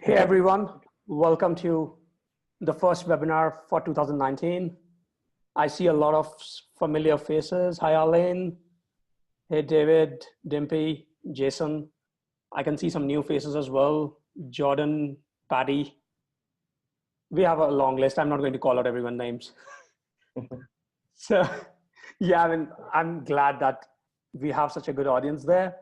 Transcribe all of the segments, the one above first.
Hey everyone, welcome to the first webinar for 2019. I see a lot of familiar faces. Hi Arlene, hey David, Dimpy, Jason. I can see some new faces as well. Jordan, Patty. We have a long list. I'm not going to call out everyone's names. So yeah, I'm glad that we have such a good audience there.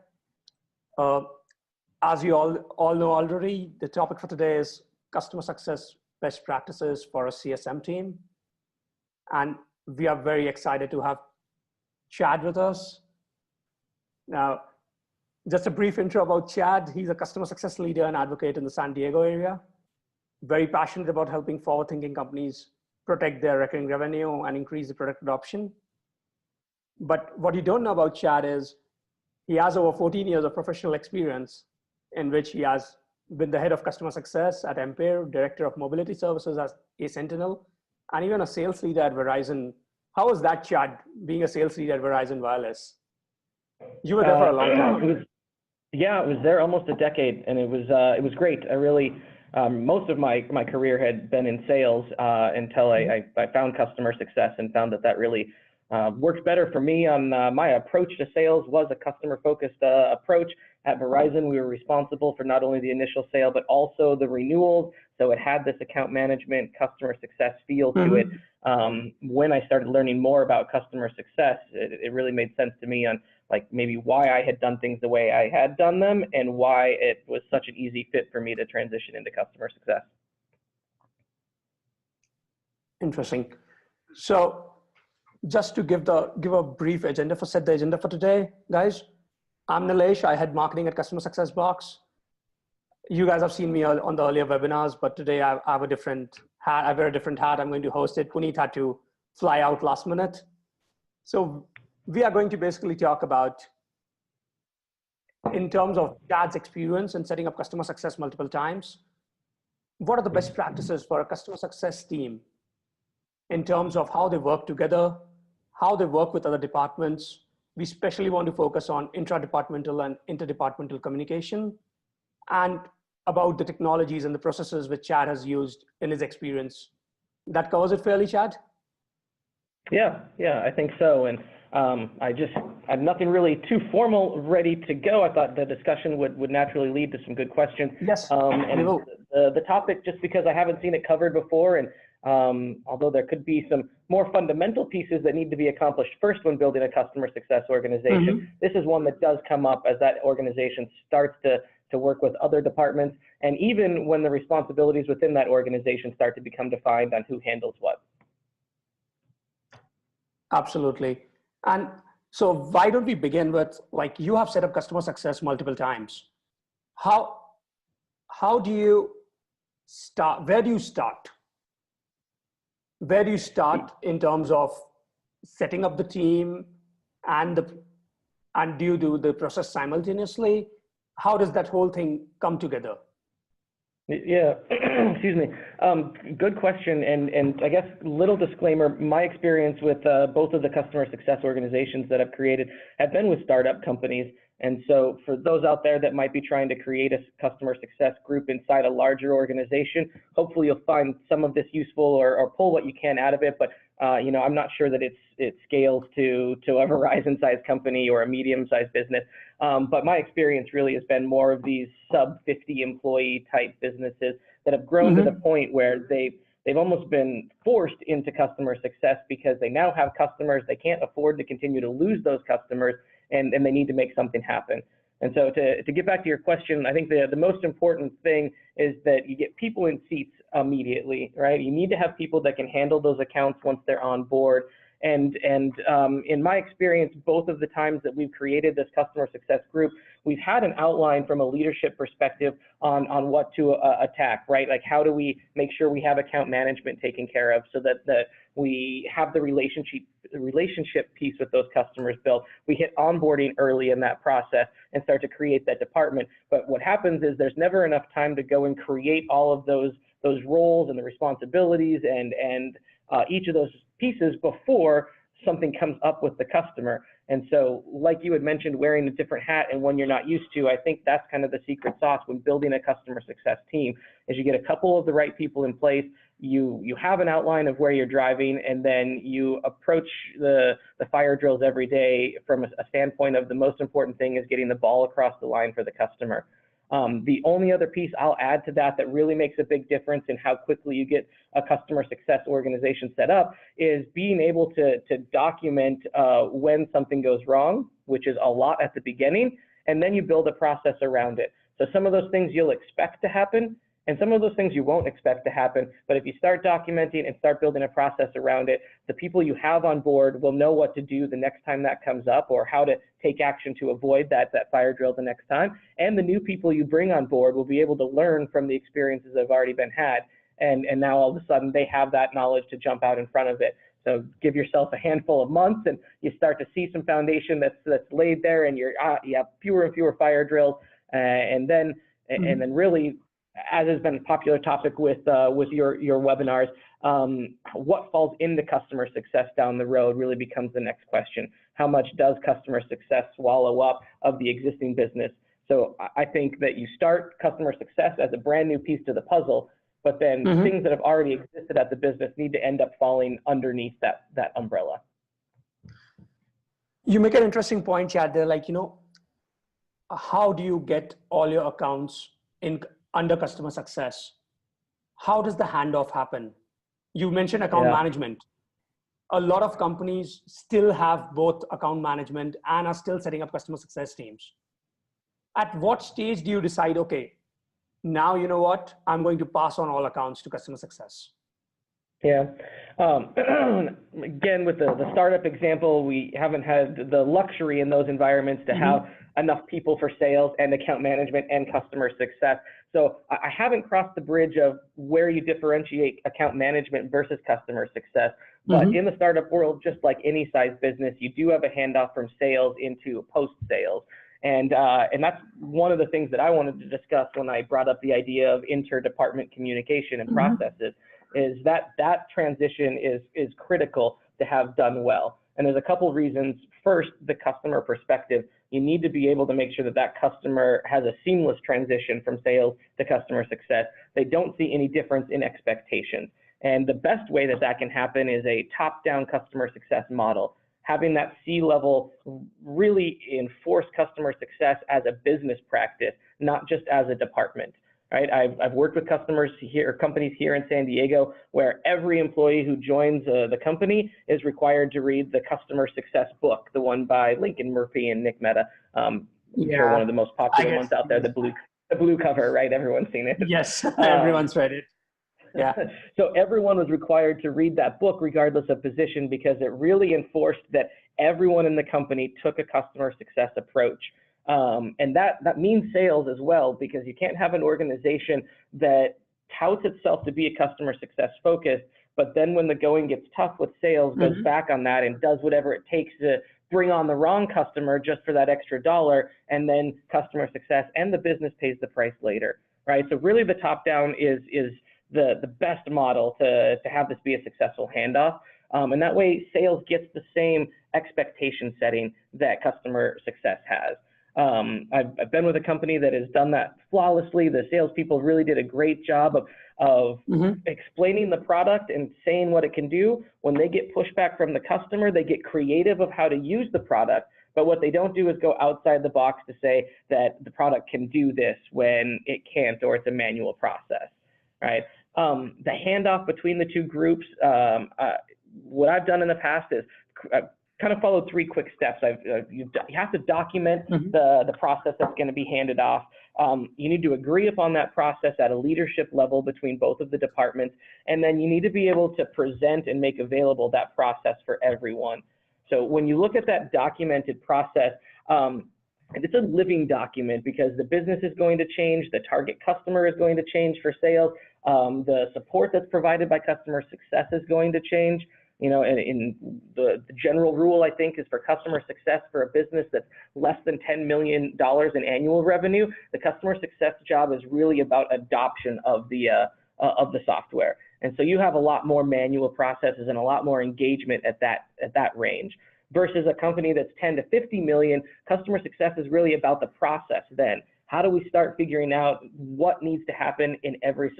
As you all know already, the topic for today is customer success best practices for a CSM team. And we are very excited to have Chad with us. Now, just a brief intro about Chad. He's a customer success leader and advocate in the San Diego area. Very passionate about helping forward-thinking companies protect their recurring revenue and increase the product adoption. But what you don't know about Chad is he has over 14 years of professional experience in which he has been the head of customer success at Empire, director of mobility services at a Sentinel, and even a sales leader at Verizon. How was that, Chad, being a sales leader at Verizon Wireless? You were there for a long time. I was there almost a decade, and it was great. I really, most of my career had been in sales until I found customer success and found that really worked better for me. On my approach to sales was a customer-focused approach. At Verizon, we were responsible for not only the initial sale, but also the renewals. So it had this account management, customer success feel to it. When I started learning more about customer success, it really made sense to me on like maybe why I had done things the way I had done them and why it was such an easy fit for me to transition into customer success. Interesting. So just to give a brief agenda set the agenda for today, guys. I'm Nilesh. I head marketing at Customer Success Box. You guys have seen me on the earlier webinars, but today I have a different hat. I wear a different hat. I'm going to host it. Puneet had to fly out last minute. So we are going to basically talk about, in terms of Chad's experience in setting up customer success multiple times, what are the best practices for a customer success team in terms of how they work together, how they work with other departments. We especially want to focus on intra-departmental and inter-departmental communication, and about the technologies and the processes which Chad has used in his experience. That covers it fairly, Chad? Yeah, I think so. And I have nothing really too formal ready to go. I thought the discussion would naturally lead to some good questions. Yes, and the topic, just because I haven't seen it covered before, and although there could be some more fundamental pieces that need to be accomplished first when building a customer success organization, this is one that does come up as that organization starts to work with other departments, and even when the responsibilities within that organization start to become defined on who handles what. Absolutely. And so why don't we begin with, like, you have set up customer success multiple times. How do you start? Where do you start? Where do you start in terms of setting up the team, and do you do the process simultaneously? How does that whole thing come together? Yeah, excuse me. Good question. And I guess little disclaimer, my experience with both of the customer success organizations that I've created have been with startup companies. And so for those out there that might be trying to create a customer success group inside a larger organization, hopefully you'll find some of this useful or pull what you can out of it. But I'm not sure that it scales to a Verizon-sized company or a medium-sized business. But my experience really has been more of these sub-50 employee type businesses that have grown to the point where they've almost been forced into customer success because they now have customers. They can't afford to continue to lose those customers, and they need to make something happen. And so to get back to your question, I think the most important thing is that you get people in seats immediately, right? You need to have people that can handle those accounts once they're on board. And in my experience, both of the times that we've created this customer success group, we've had an outline from a leadership perspective on what to attack, right? Like, how do we make sure we have account management taken care of so that we have the relationship piece with those customers built. We hit onboarding early in that process and start to create that department. But what happens is there's never enough time to go and create all of those roles and the responsibilities and each of those pieces before something comes up with the customer. And so, like you had mentioned, wearing a different hat and one you're not used to, I think that's kind of the secret sauce when building a customer success team, is you get a couple of the right people in place, you have an outline of where you're driving, and then you approach the fire drills every day from a standpoint of the most important thing is getting the ball across the line for the customer. The only other piece I'll add to that really makes a big difference in how quickly you get a customer success organization set up is being able to document when something goes wrong, which is a lot at the beginning, and then you build a process around it. So some of those things you'll expect to happen, and some of those things you won't expect to happen. But if you start documenting and start building a process around it, the people you have on board will know what to do the next time that comes up, or how to take action to avoid that fire drill the next time. And the new people you bring on board will be able to learn from the experiences that have already been had. And now all of a sudden they have that knowledge to jump out in front of it. So give yourself a handful of months and you start to see some foundation that's laid there, and you have fewer and fewer fire drills. And then really, as has been a popular topic with your webinars, what falls into customer success down the road really becomes the next question. How much does customer success swallow up of the existing business? So I think that you start customer success as a brand new piece to the puzzle, but then things that have already existed at the business need to end up falling underneath that umbrella. You make an interesting point, Chad. They're like, how do you get all your accounts under customer success? How does the handoff happen? You mentioned account management. A lot of companies still have both account management and are still setting up customer success teams. At what stage do you decide, okay, now you know what, I'm going to pass on all accounts to customer success? Yeah. Again, with the startup example, we haven't had the luxury in those environments to have enough people for sales and account management and customer success. So I haven't crossed the bridge of where you differentiate account management versus customer success. But in the startup world, just like any size business, you do have a handoff from sales into post-sales. And that's one of the things that I wanted to discuss when I brought up the idea of inter-department communication and processes, is that transition is critical to have done well. And there's a couple of reasons. First, the customer perspective. You need to be able to make sure that customer has a seamless transition from sales to customer success. They don't see any difference in expectations. And the best way that can happen is a top-down customer success model. Having that C-level really enforce customer success as a business practice, not just as a department. Right? I've worked with companies here in San Diego where every employee who joins the company is required to read the customer success book, the one by Lincoln Murphy and Nick Mehta. For one of the most popular ones out there, the blue cover, right? Everyone's seen it. Yes, everyone's read it. Yeah. So everyone was required to read that book regardless of position, because it really enforced that everyone in the company took a customer success approach. And that means sales as well, because you can't have an organization that touts itself to be a customer success focused, but then when the going gets tough with sales, goes back on that and does whatever it takes to bring on the wrong customer just for that extra dollar, and then customer success and the business pays the price later, right? So really the top down is the best model to have this be a successful handoff. And that way sales gets the same expectation setting that customer success has. I've been with a company that has done that flawlessly. The salespeople really did a great job of explaining the product and saying what it can do. When they get pushback from the customer, they get creative of how to use the product. But what they don't do is go outside the box to say that the product can do this when it can't, or it's a manual process, right? The handoff between the two groups, what I've done in the past is kind of followed three quick steps. You have to document the process that's going to be handed off. You need to agree upon that process at a leadership level between both of the departments, and then you need to be able to present and make available that process for everyone. So when you look at that documented process, it's a living document, because the business is going to change, the target customer is going to change for sales, the support that's provided by customer success is going to change. You know, in the general rule, I think, is for customer success for a business that's less than $10 million in annual revenue, the customer success job is really about adoption of the software. And so you have a lot more manual processes and a lot more engagement at that range. Versus a company that's 10 to 50 million, customer success is really about the process then. how do we start figuring out what needs to happen in every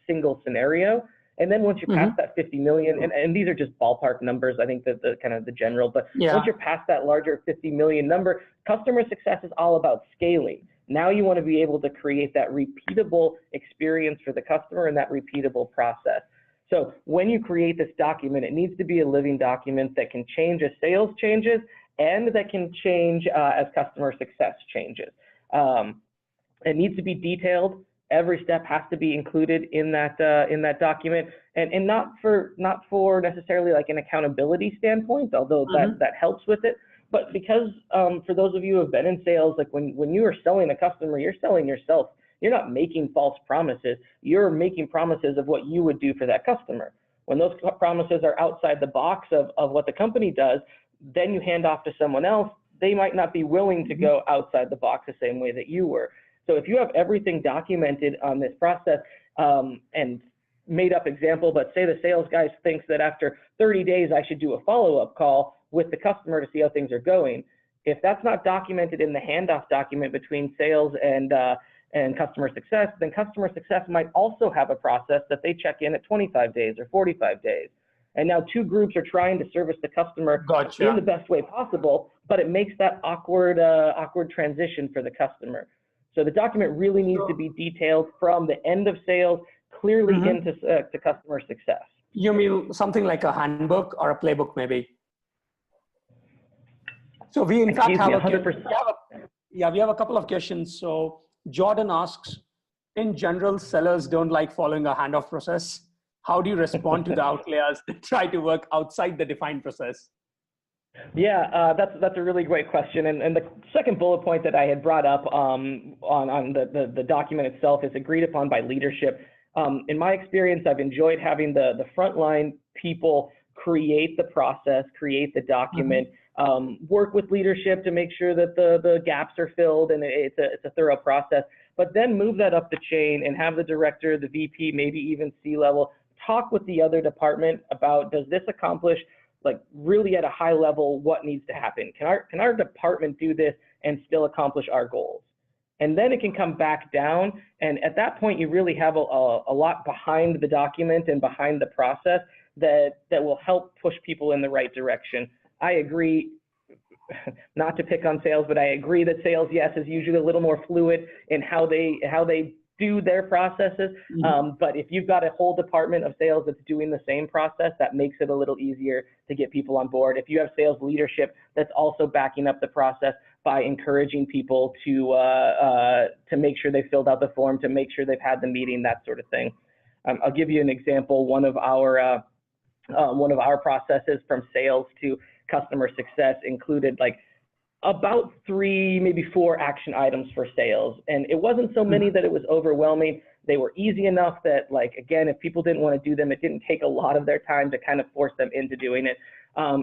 single scenario? And then once you pass that 50 million, and these are just ballpark numbers, I think that the kind of the general, but once you're past that larger 50 million number, customer success is all about scaling. Now you want to be able to create that repeatable experience for the customer and that repeatable process. So when you create this document, it needs to be a living document that can change as sales changes and that can change as customer success changes. It needs to be detailed. Every step has to be included in that document, and not for necessarily like an accountability standpoint, although that helps with it, but because for those of you who have been in sales, like when you are selling a customer, you're selling yourself. You're not making false promises. You're making promises of what you would do for that customer. When those promises are outside the box of what the company does, then you hand off to someone else. They might not be willing to go outside the box the same way that you were. So if you have everything documented on this process, and made up example, but say the sales guy thinks that after 30 days I should do a follow-up call with the customer to see how things are going. If that's not documented in the handoff document between sales and customer success, then customer success might also have a process that they check in at 25 days or 45 days. And now two groups are trying to service the customer in the best way possible, but it makes that awkward transition for the customer. So the document really needs to be detailed from the end of sales clearly into to customer success. You mean something like a handbook or a playbook, maybe? So we in fact have we have a couple of questions. So Jordan asks, in general, sellers don't like following a handoff process. How do you respond to the outliers that try to work outside the defined process? Yeah, that's a really great question. And the second bullet point that I had brought up on the document itself is agreed upon by leadership. In my experience, I've enjoyed having the frontline people create the process, create the document, work with leadership to make sure that the gaps are filled and it's a thorough process, but then move that up the chain and have the director, the VP, maybe even C-level, talk with the other department about, does this accomplish, like really at a high level, what needs to happen? Can our department do this and still accomplish our goals? And then it can come back down. And at that point, you really have a lot behind the document and behind the process that will help push people in the right direction. I agree, not to pick on sales, but I agree that sales, yes, is usually a little more fluid in how they do their processes. But if you've got a whole department of sales that's doing the same process, that makes it a little easier to get people on board. If you have sales leadership that's also backing up the process by encouraging people to make sure they filled out the form, to make sure they've had the meeting, that sort of thing. I'll give you an example. One of our processes from sales to customer success included like about 3, maybe 4 action items for sales. And it wasn't so many that it was overwhelming. They were easy enough that, like, again, if people didn't want to do them, it didn't take a lot of their time to kind of force them into doing it.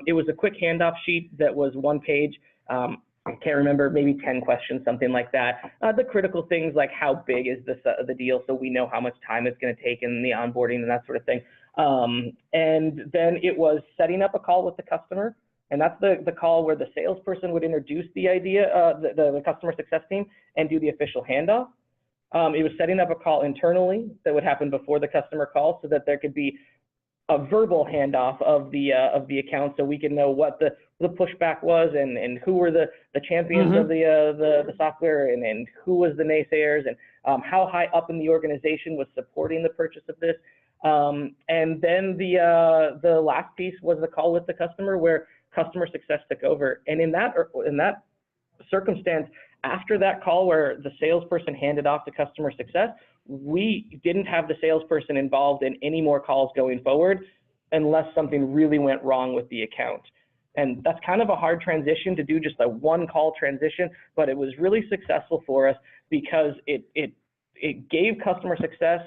It was a quick handoff sheet that was 1 page. I can't remember, maybe 10 questions, something like that. The critical things like how big is the deal, so we know how much time it's going to take in the onboarding and that sort of thing. And then it was setting up a call with the customer. And that's the call where the salesperson would introduce the idea, the customer success team, and do the official handoff. It was setting up a call internally that would happen before the customer call, so that there could be a verbal handoff of the account, so we can know what the pushback was and who were the champions of the software and who was the naysayers and how high up in the organization was supporting the purchase of this. And then the last piece was the call with the customer, where customer success took over. And in that circumstance, after that call where the salesperson handed off to customer success, we didn't have the salesperson involved in any more calls going forward unless something really went wrong with the account. And that's kind of a hard transition to do, just a 1-call transition, but it was really successful for us because it gave customer success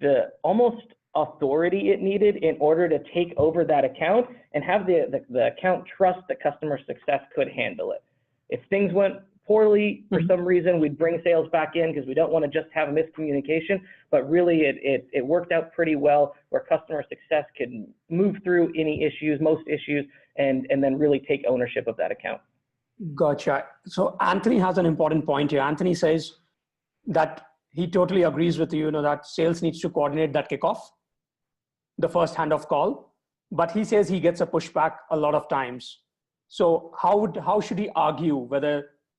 the almost authority it needed in order to take over that account and have the account trust that customer success could handle it. If things went poorly for some reason, we'd bring sales back in because we don't want to just have a miscommunication, but really it worked out pretty well where customer success could move through any issues, most issues, and then really take ownership of that account. Gotcha. So Anthony has an important point here. Anthony says that he totally agrees with you, that sales needs to coordinate that kickoff, the first handoff call, but he says he gets a pushback a lot of times. So how should he argue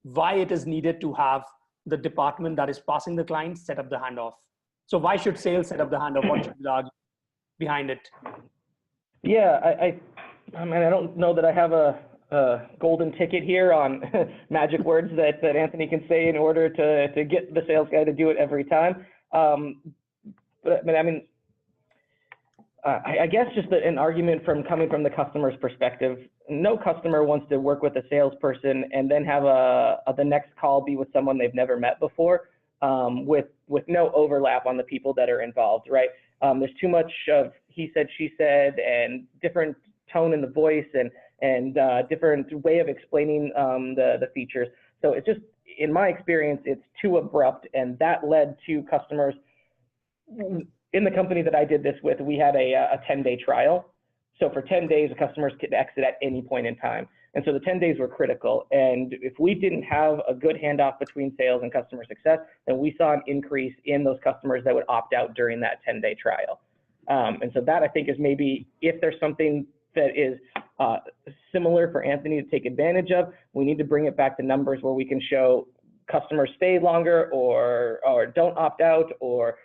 why it is needed to have the department that is passing the client set up the handoff? So why should sales set up the handoff? What should be the argument behind it? Yeah, I mean, I don't know that I have a golden ticket here on magic words that Anthony can say in order to get the sales guy to do it every time. But I mean, I guess just an argument coming from the customer's perspective. No customer wants to work with a salesperson and then have the next call be with someone they've never met before, with no overlap on the people that are involved, right? There's too much of he said, she said, and different tone in the voice and different way of explaining the features. So it's just, in my experience, it's too abrupt, and that led to customers. In the company that I did this with, we had a 10-day trial. So for 10 days, the customers could exit at any point in time. And so the 10 days were critical. And if we didn't have a good handoff between sales and customer success, then we saw an increase in those customers that would opt out during that 10-day trial. And so that, I think, is maybe, if there's something that is similar for Anthony to take advantage of, we need to bring it back to numbers where we can show customers stay longer or don't opt out or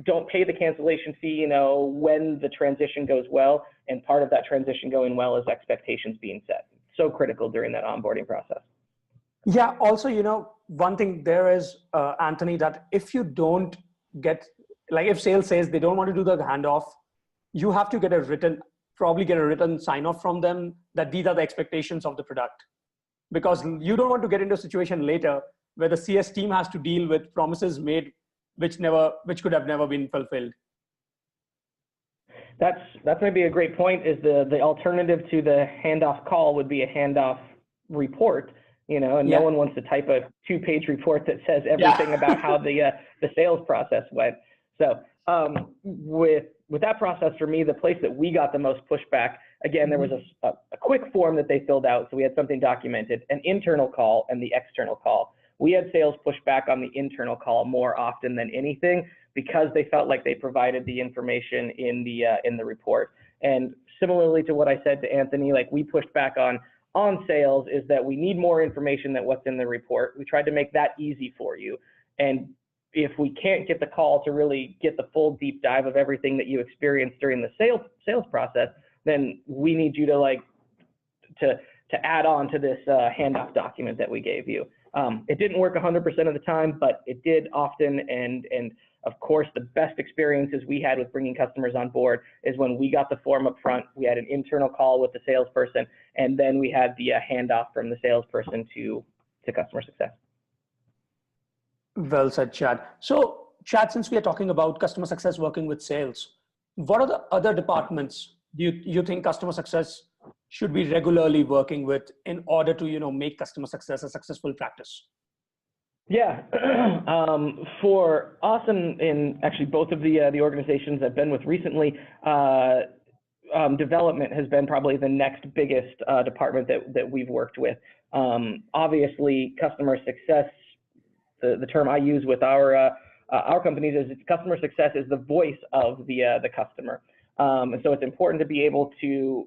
don't pay the cancellation fee, when the transition goes well. And part of that transition going well is expectations being set. So critical during that onboarding process. Yeah. Also, one thing there is, Anthony, that if you don't get, like if sales says they don't want to do the handoff, you have to probably get a written sign off from them that these are the expectations of the product. Because you don't want to get into a situation later where the CS team has to deal with promises made which could have never been fulfilled. That's maybe a great point. Is the alternative to the handoff call would be a handoff report, and no one wants to type a 2-page report that says everything about how the sales process went. So with that process, for me, the place that we got the most pushback, again, there was a quick form that they filled out, so we had something documented, an internal call and the external call. We had sales push back on the internal call more often than anything because they felt like they provided the information in the report. And similarly to what I said to Anthony, like we pushed back on sales, is that we need more information than what's in the report. We tried to make that easy for you. And if we can't get the call to really get the full deep dive of everything that you experienced during the sales process, then we need you to add on to this handoff document that we gave you. It didn't work 100% of the time, but it did often. And of course, the best experiences we had with bringing customers on board is when we got the form up front, we had an internal call with the salesperson, and then we had the handoff from the salesperson to customer success. Well said, Chad. So Chad, since we are talking about customer success working with sales, what are the other departments you think customer success should be regularly working with in order to make customer success a successful practice? Yeah, for us in actually both of the organizations I've been with recently, development has been probably the next biggest department that we've worked with. Obviously, customer success, the term I use with our companies is customer success is the voice of the customer. And so it's important to be able to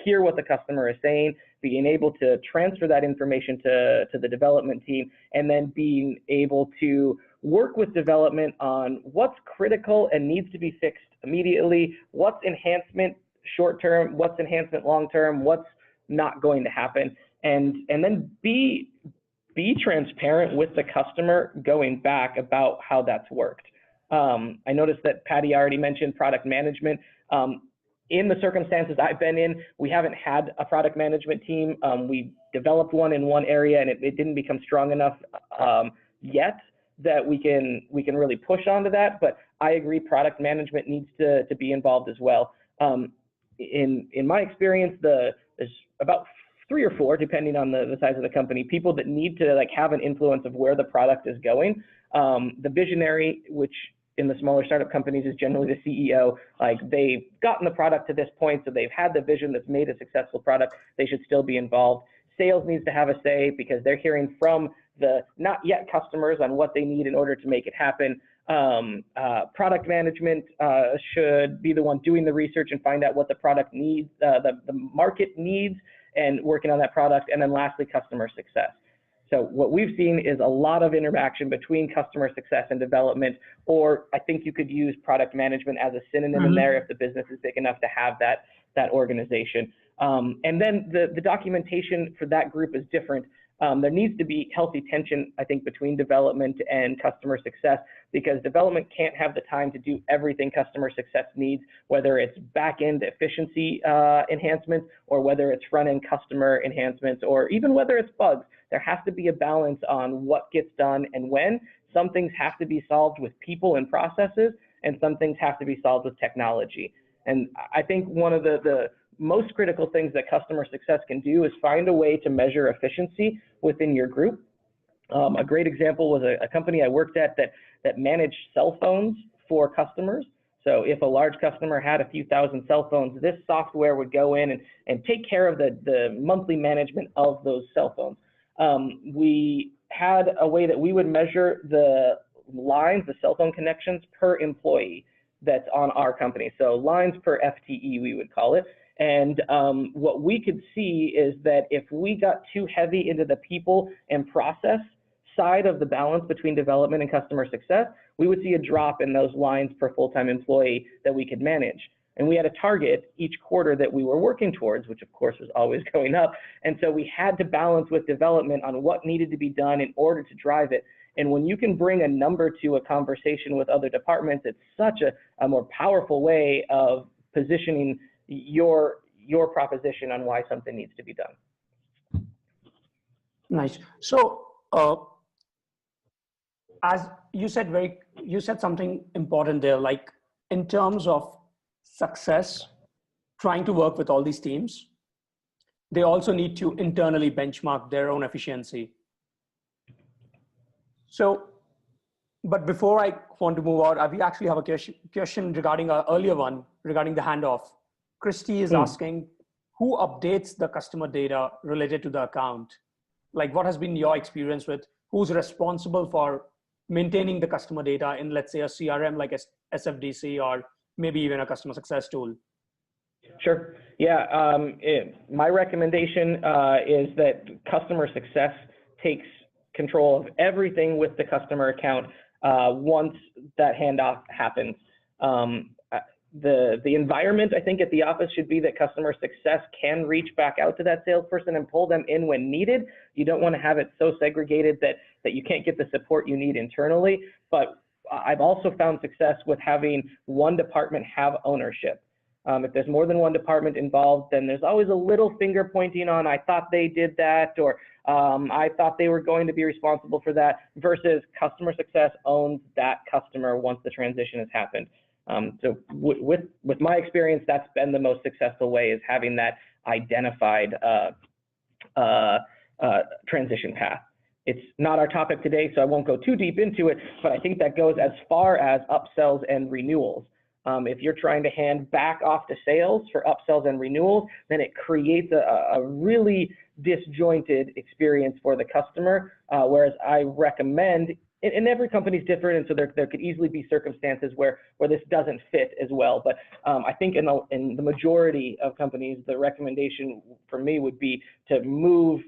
hear what the customer is saying, being able to transfer that information to the development team, and then being able to work with development on what's critical and needs to be fixed immediately, what's enhancement short-term, what's enhancement long-term, what's not going to happen, and then be transparent with the customer going back about how that's worked. I noticed that Patty already mentioned product management. In the circumstances I've been in, we haven't had a product management team. We developed one in one area, and it didn't become strong enough yet that we can really push onto that. But I agree, product management needs to be involved as well. In my experience, there's about 3 or 4, depending on the size of the company, people that need to have an influence of where the product is going. The visionary, which in the smaller startup companies is generally the CEO, they've gotten the product to this point, so they've had the vision that's made a successful product. They should still be involved. sales needs to have a say because they're hearing from the not yet customers on what they need in order to make it happen. Product management should be the one doing the research and find out what the product needs, the market needs, and working on that product. And then lastly, customer success. So what we've seen is a lot of interaction between customer success and development, or I think you could use product management as a synonym in there if the business is big enough to have that organization. And then the documentation for that group is different. There needs to be healthy tension, I think, between development and customer success, because development can't have the time to do everything customer success needs, whether it's back-end efficiency enhancements, or whether it's front-end customer enhancements, or even whether it's bugs. There has to be a balance on what gets done and when. Some things have to be solved with people and processes, and some things have to be solved with technology. And I think one of the most critical things that customer success can do is find a way to measure efficiency within your group. A great example was a company I worked at that managed cell phones for customers. So if a large customer had a few thousand cell phones, this software would go in and take care of the monthly management of those cell phones. We had a way that we would measure the lines, the cell phone connections per employee that's on our company. So lines per FTE, we would call it. And what we could see is that if we got too heavy into the people and process side of the balance between development and customer success, we would see a drop in those lines per full-time employee that we could manage. And we had a target each quarter that we were working towards, which of course was always going up. And so we had to balance with development on what needed to be done in order to drive it. And when you can bring a number to a conversation with other departments, it's such a more powerful way of positioning your proposition on why something needs to be done. Nice. So as you said something important there, like in terms of success, trying to work with all these teams, they also need to internally benchmark their own efficiency. So, but before I want to move on, we actually have a question regarding our earlier one, regarding the handoff. Christy is asking, who updates the customer data related to the account? Like, what has been your experience with who's responsible for maintaining the customer data in, let's say, a CRM like SFDC, or maybe even a customer success tool? Sure. Yeah. My recommendation is that customer success takes control of everything with the customer account once that handoff happens. The environment, I think, at the office should be that customer success can reach back out to that salesperson and pull them in when needed. You don't want to have it so segregated that you can't get the support you need internally. But I've also found success with having one department have ownership. If there's more than one department involved, then there's always a little finger pointing on, I thought they did that, or I thought they were going to be responsible for that, versus customer success owns that customer once the transition has happened. So with my experience, that's been the most successful way, is having that identified transition path. It's not our topic today, so I won't go too deep into it, but I think that goes as far as upsells and renewals. If you're trying to hand back off to sales for upsells and renewals, then it creates a really disjointed experience for the customer, whereas I recommend, and every company is different, and so there could easily be circumstances where this doesn't fit as well. But I think in the majority of companies, the recommendation for me would be to move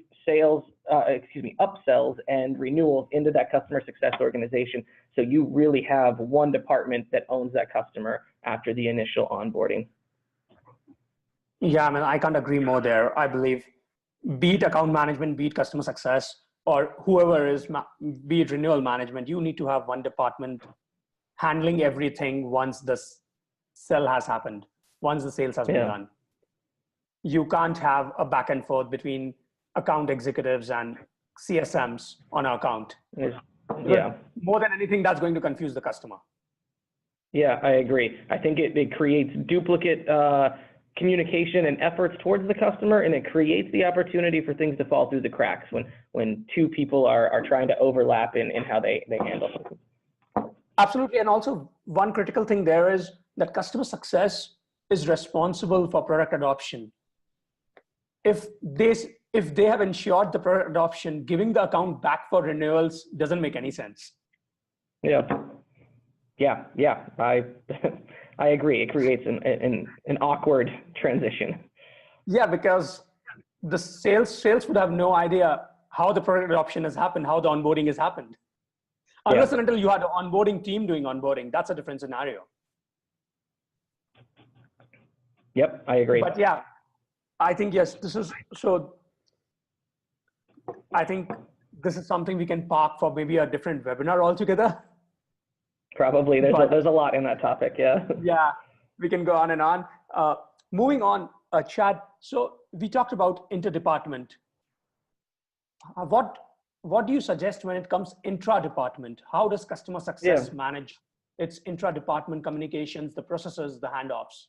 upsells and renewals into that customer success organization, so you really have one department that owns that customer after the initial onboarding. Yeah, I mean, I can't agree more there. I believe, be it account management, be it customer success, or whoever is, be it renewal management, you need to have one department handling everything once the sell has happened, once the sales has been done. You can't have a back and forth between account executives and CSMs on our account. Yeah. More than anything, that's going to confuse the customer. Yeah, I agree. I think it creates duplicate communication and efforts towards the customer, and it creates the opportunity for things to fall through the cracks when two people are trying to overlap in how they handle things. Absolutely. And also, one critical thing there is that customer success is responsible for product adoption. If if they have ensured the product adoption, giving the account back for renewals doesn't make any sense. Yeah. I I agree. It creates an awkward transition. Yeah, because the sales would have no idea how the product adoption has happened, how the onboarding has happened. Unless and until you had an onboarding team doing onboarding, that's a different scenario. Yep, I agree. But yeah, I think, yes, this is, so I think this is something we can park for maybe a different webinar altogether. Probably, there's a lot in that topic, yeah. Yeah, we can go on and on. Moving on, Chad, so we talked about inter-department. What do you suggest when it comes intra-department? How does customer success manage its intra-department communications, the processes, the handoffs?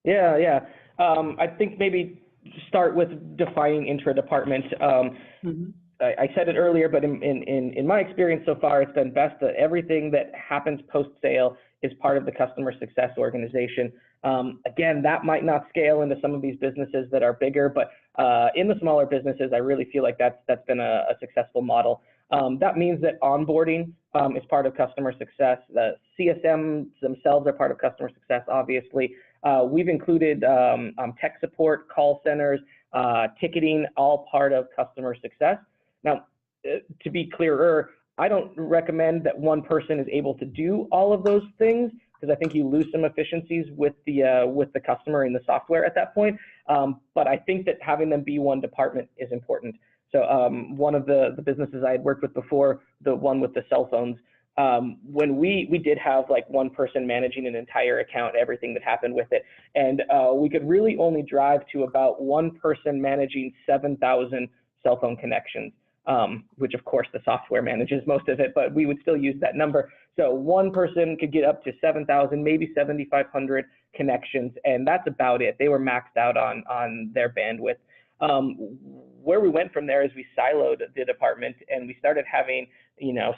Yeah. I think maybe start with defining intra-department. I said it earlier, but in my experience so far, it's been best that everything that happens post-sale is part of the customer success organization. Again, that might not scale into some of these businesses that are bigger, but in the smaller businesses, I really feel like that's been a successful model. That means that onboarding is part of customer success. The CSMs themselves are part of customer success, obviously. We've included tech support, call centers, ticketing, all part of customer success. Now, to be clearer, I don't recommend that one person is able to do all of those things, because I think you lose some efficiencies with the customer in the software at that point. But I think that having them be one department is important. So one of the businesses I had worked with before, the one with the cell phones, when we did have like one person managing an entire account, everything that happened with it, and we could really only drive to about one person managing 7,000 cell phone connections. Which of course the software manages most of it, but we would still use that number. So one person could get up to 7,000, maybe 7,500 connections, and that's about it. They were maxed out on their bandwidth. Where we went from there is we siloed the department, and we started having,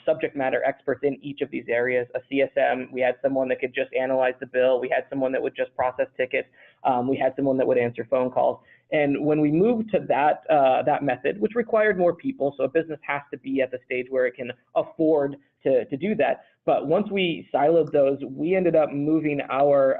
subject matter experts in each of these areas. A CSM, we had someone that could just analyze the bill. We had someone that would just process tickets. We had someone that would answer phone calls. And when we moved to that method, which required more people, so a business has to be at the stage where it can afford to do that. But once we siloed those, we ended up moving our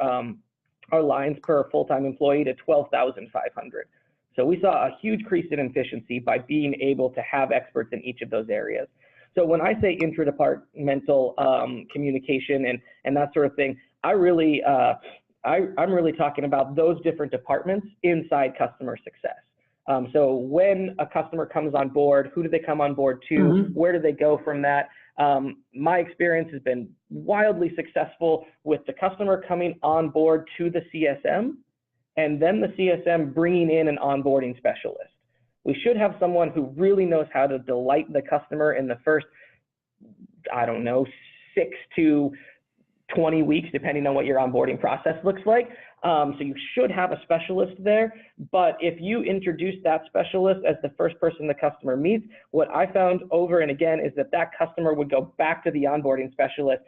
lines per full-time employee to 12,500. So we saw a huge increase in efficiency by being able to have experts in each of those areas. So when I say intra-departmental communication and that sort of thing, I'm really talking about those different departments inside customer success. So when a customer comes on board, who do they come on board to? Where do they go from that? My experience has been wildly successful with the customer coming on board to the CSM, and then the CSM bringing in an onboarding specialist. We should have someone who really knows how to delight the customer in the first, 6 to 20 weeks, depending on what your onboarding process looks like. So you should have a specialist there, but if you introduce that specialist as the first person the customer meets, what I found over and again is that customer would go back to the onboarding specialist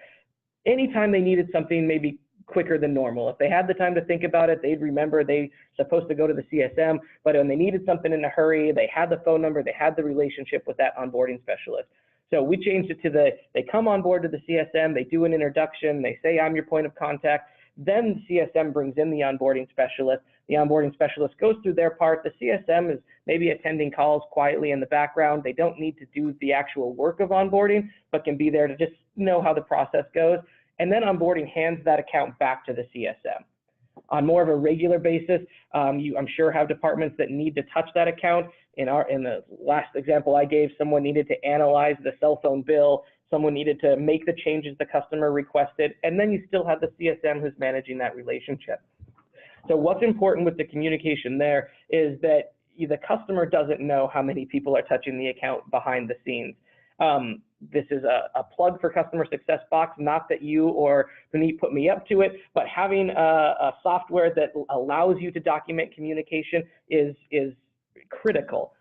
anytime they needed something maybe quicker than normal. If they had the time to think about it, they'd remember they're supposed to go to the CSM, but when they needed something in a hurry, they had the phone number, they had the relationship with that onboarding specialist. So we changed it to they come on board to the CSM, they do an introduction, they say, I'm your point of contact. Then the CSM brings in the onboarding specialist. The onboarding specialist goes through their part. The CSM is maybe attending calls quietly in the background. They don't need to do the actual work of onboarding, but can be there to just know how the process goes. And then onboarding hands that account back to the CSM. On more of a regular basis, you, I'm sure, have departments that need to touch that account. In the last example I gave, someone needed to analyze the cell phone bill, someone needed to make the changes the customer requested, and then you still have the CSM who's managing that relationship. So what's important with the communication there is that the customer doesn't know how many people are touching the account behind the scenes. This is a plug for Customer Success Box, not that you or Puneet put me up to it, but having a software that allows you to document communication is critical.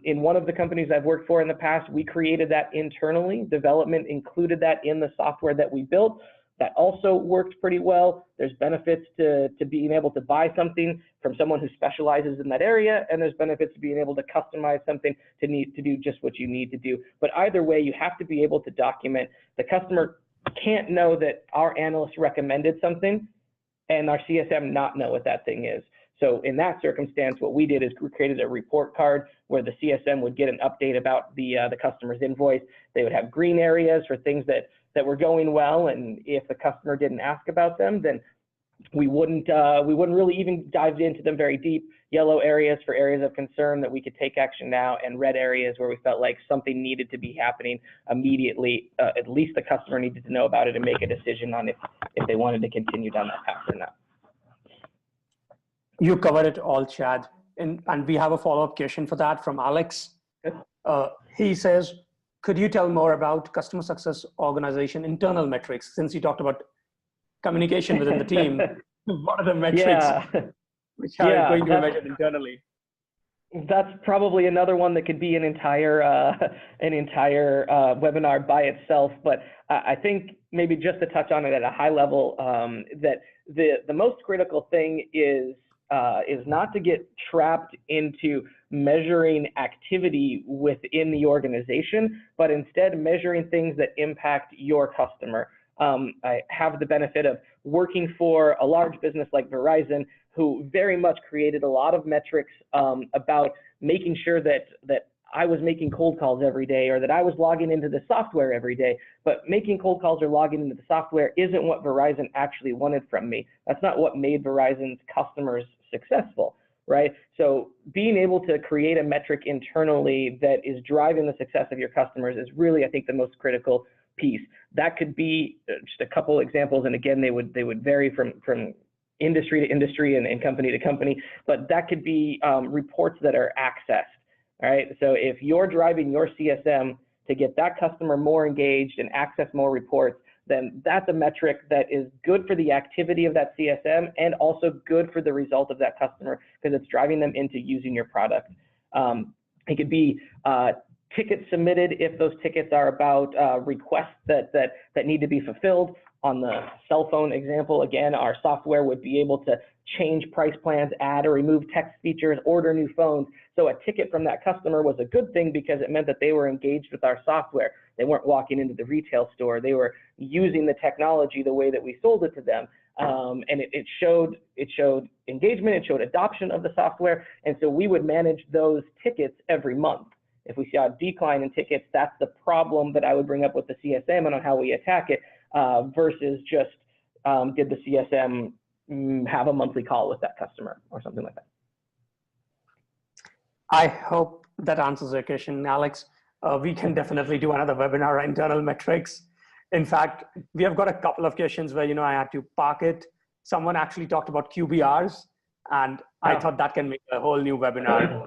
In one of the companies I've worked for in the past, we created that internally. Development included that in the software that we built. That also works pretty well. There's benefits to being able to buy something from someone who specializes in that area, and there's benefits to being able to customize something to do just what you need to do. But either way, you have to be able to document. The customer can't know that our analyst recommended something and our CSM not know what that thing is. So in that circumstance, what we did is we created a report card where the CSM would get an update about the customer's invoice. They would have green areas for things that were going well, and if the customer didn't ask about them, then we wouldn't really even dive into them very deep. Yellow areas for areas of concern that we could take action now, and red areas where we felt like something needed to be happening immediately. At least the customer needed to know about it and make a decision on if they wanted to continue down that path or not. You covered it all, Chad. And we have a follow-up question for that from Alex. He says, could you tell more about customer success organization internal metrics? Since you talked about communication within the team, what are the metrics which are going to be measured internally? That's probably another one that could be an entire webinar by itself. But I think maybe just to touch on it at a high level, that the most critical thing is not to get trapped into measuring activity within the organization, but instead measuring things that impact your customer. I have the benefit of working for a large business like Verizon, who very much created a lot of metrics about making sure that I was making cold calls every day, or that I was logging into the software every day. But making cold calls or logging into the software isn't what Verizon actually wanted from me. That's not what made Verizon's customers successful, right? So being able to create a metric internally that is driving the success of your customers is really, I think, the most critical piece. That could be just a couple examples, and again, they would vary from industry to industry and company to company, but that could be reports that are accessed. All right, so if you're driving your CSM to get that customer more engaged and access more reports, then that's a metric that is good for the activity of that CSM and also good for the result of that customer, because it's driving them into using your product. It could be tickets submitted if those tickets are about requests that need to be fulfilled. On the cell phone example, again, our software would be able to change price plans, add or remove text features, order new phones. So a ticket from that customer was a good thing because it meant that they were engaged with our software. They weren't walking into the retail store. They were using the technology the way that we sold it to them. And it showed engagement, it showed adoption of the software. And so we would manage those tickets every month. If we saw a decline in tickets, that's the problem that I would bring up with the CSM and on how we attack it, versus just did the CSM have a monthly call with that customer or something like that. I hope that answers your question, Alex. We can definitely do another webinar on internal metrics. In fact, we have got a couple of questions where, I had to park it. Someone actually talked about QBRs, and I thought that can make a whole new webinar.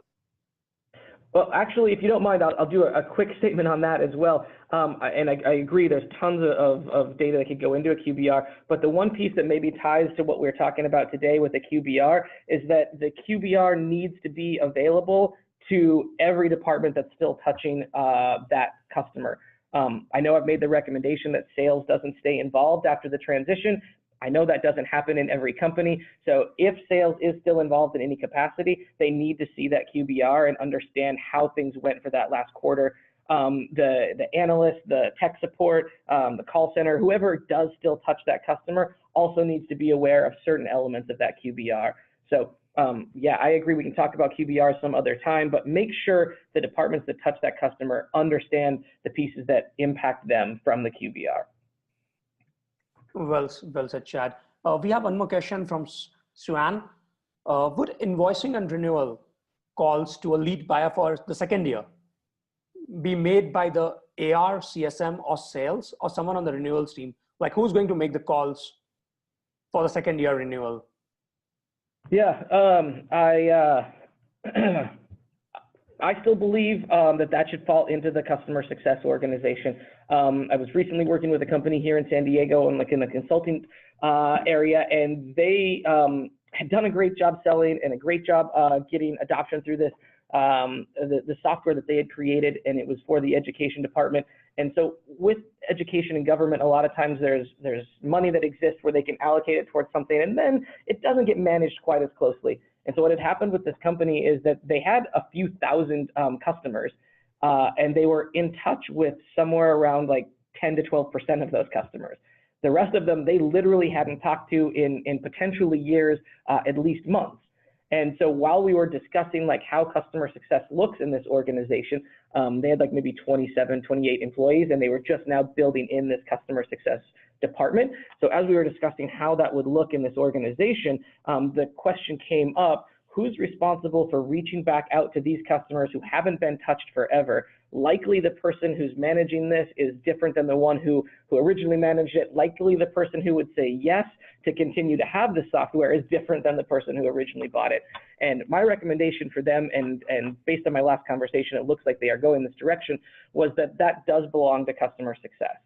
Well, actually, if you don't mind, I'll do a quick statement on that as well. And I agree, there's tons of data that could go into a QBR, but the one piece that maybe ties to what we're talking about today with the QBR is that the QBR needs to be available to every department that's still touching that customer. I know I've made the recommendation that sales doesn't stay involved after the transition. I know that doesn't happen in every company. So if sales is still involved in any capacity, they need to see that QBR and understand how things went for that last quarter. The analyst, the tech support, the call center, whoever does still touch that customer also needs to be aware of certain elements of that QBR. So yeah, I agree. We can talk about QBR some other time, but make sure the departments that touch that customer understand the pieces that impact them from the QBR. Well said, Chad. We have one more question from Suan. Would invoicing and renewal calls to a lead buyer for the second year be made by the AR, CSM, or sales, or someone on the renewals team? Like, who's going to make the calls for the second year renewal? Yeah, I still believe that should fall into the customer success organization. I was recently working with a company here in San Diego and in the consulting area, and they had done a great job selling and a great job getting adoption through this the software that they had created, and it was for the education department. And so with education and government, a lot of times there's money that exists where they can allocate it towards something, and then it doesn't get managed quite as closely. And so what had happened with this company is that they had a few thousand customers, and they were in touch with somewhere around like 10 to 12% of those customers. The rest of them, they literally hadn't talked to in potentially years, at least months. And so while we were discussing like how customer success looks in this organization, they had like maybe 27, 28 employees, and they were just now building in this customer success department. So as we were discussing how that would look in this organization, the question came up, who's responsible for reaching back out to these customers who haven't been touched forever? Likely the person who's managing this is different than the one who originally managed it. Likely the person who would say yes to continue to have the software is different than the person who originally bought it. And my recommendation for them, and based on my last conversation, it looks like they are going this direction, was that does belong to customer success.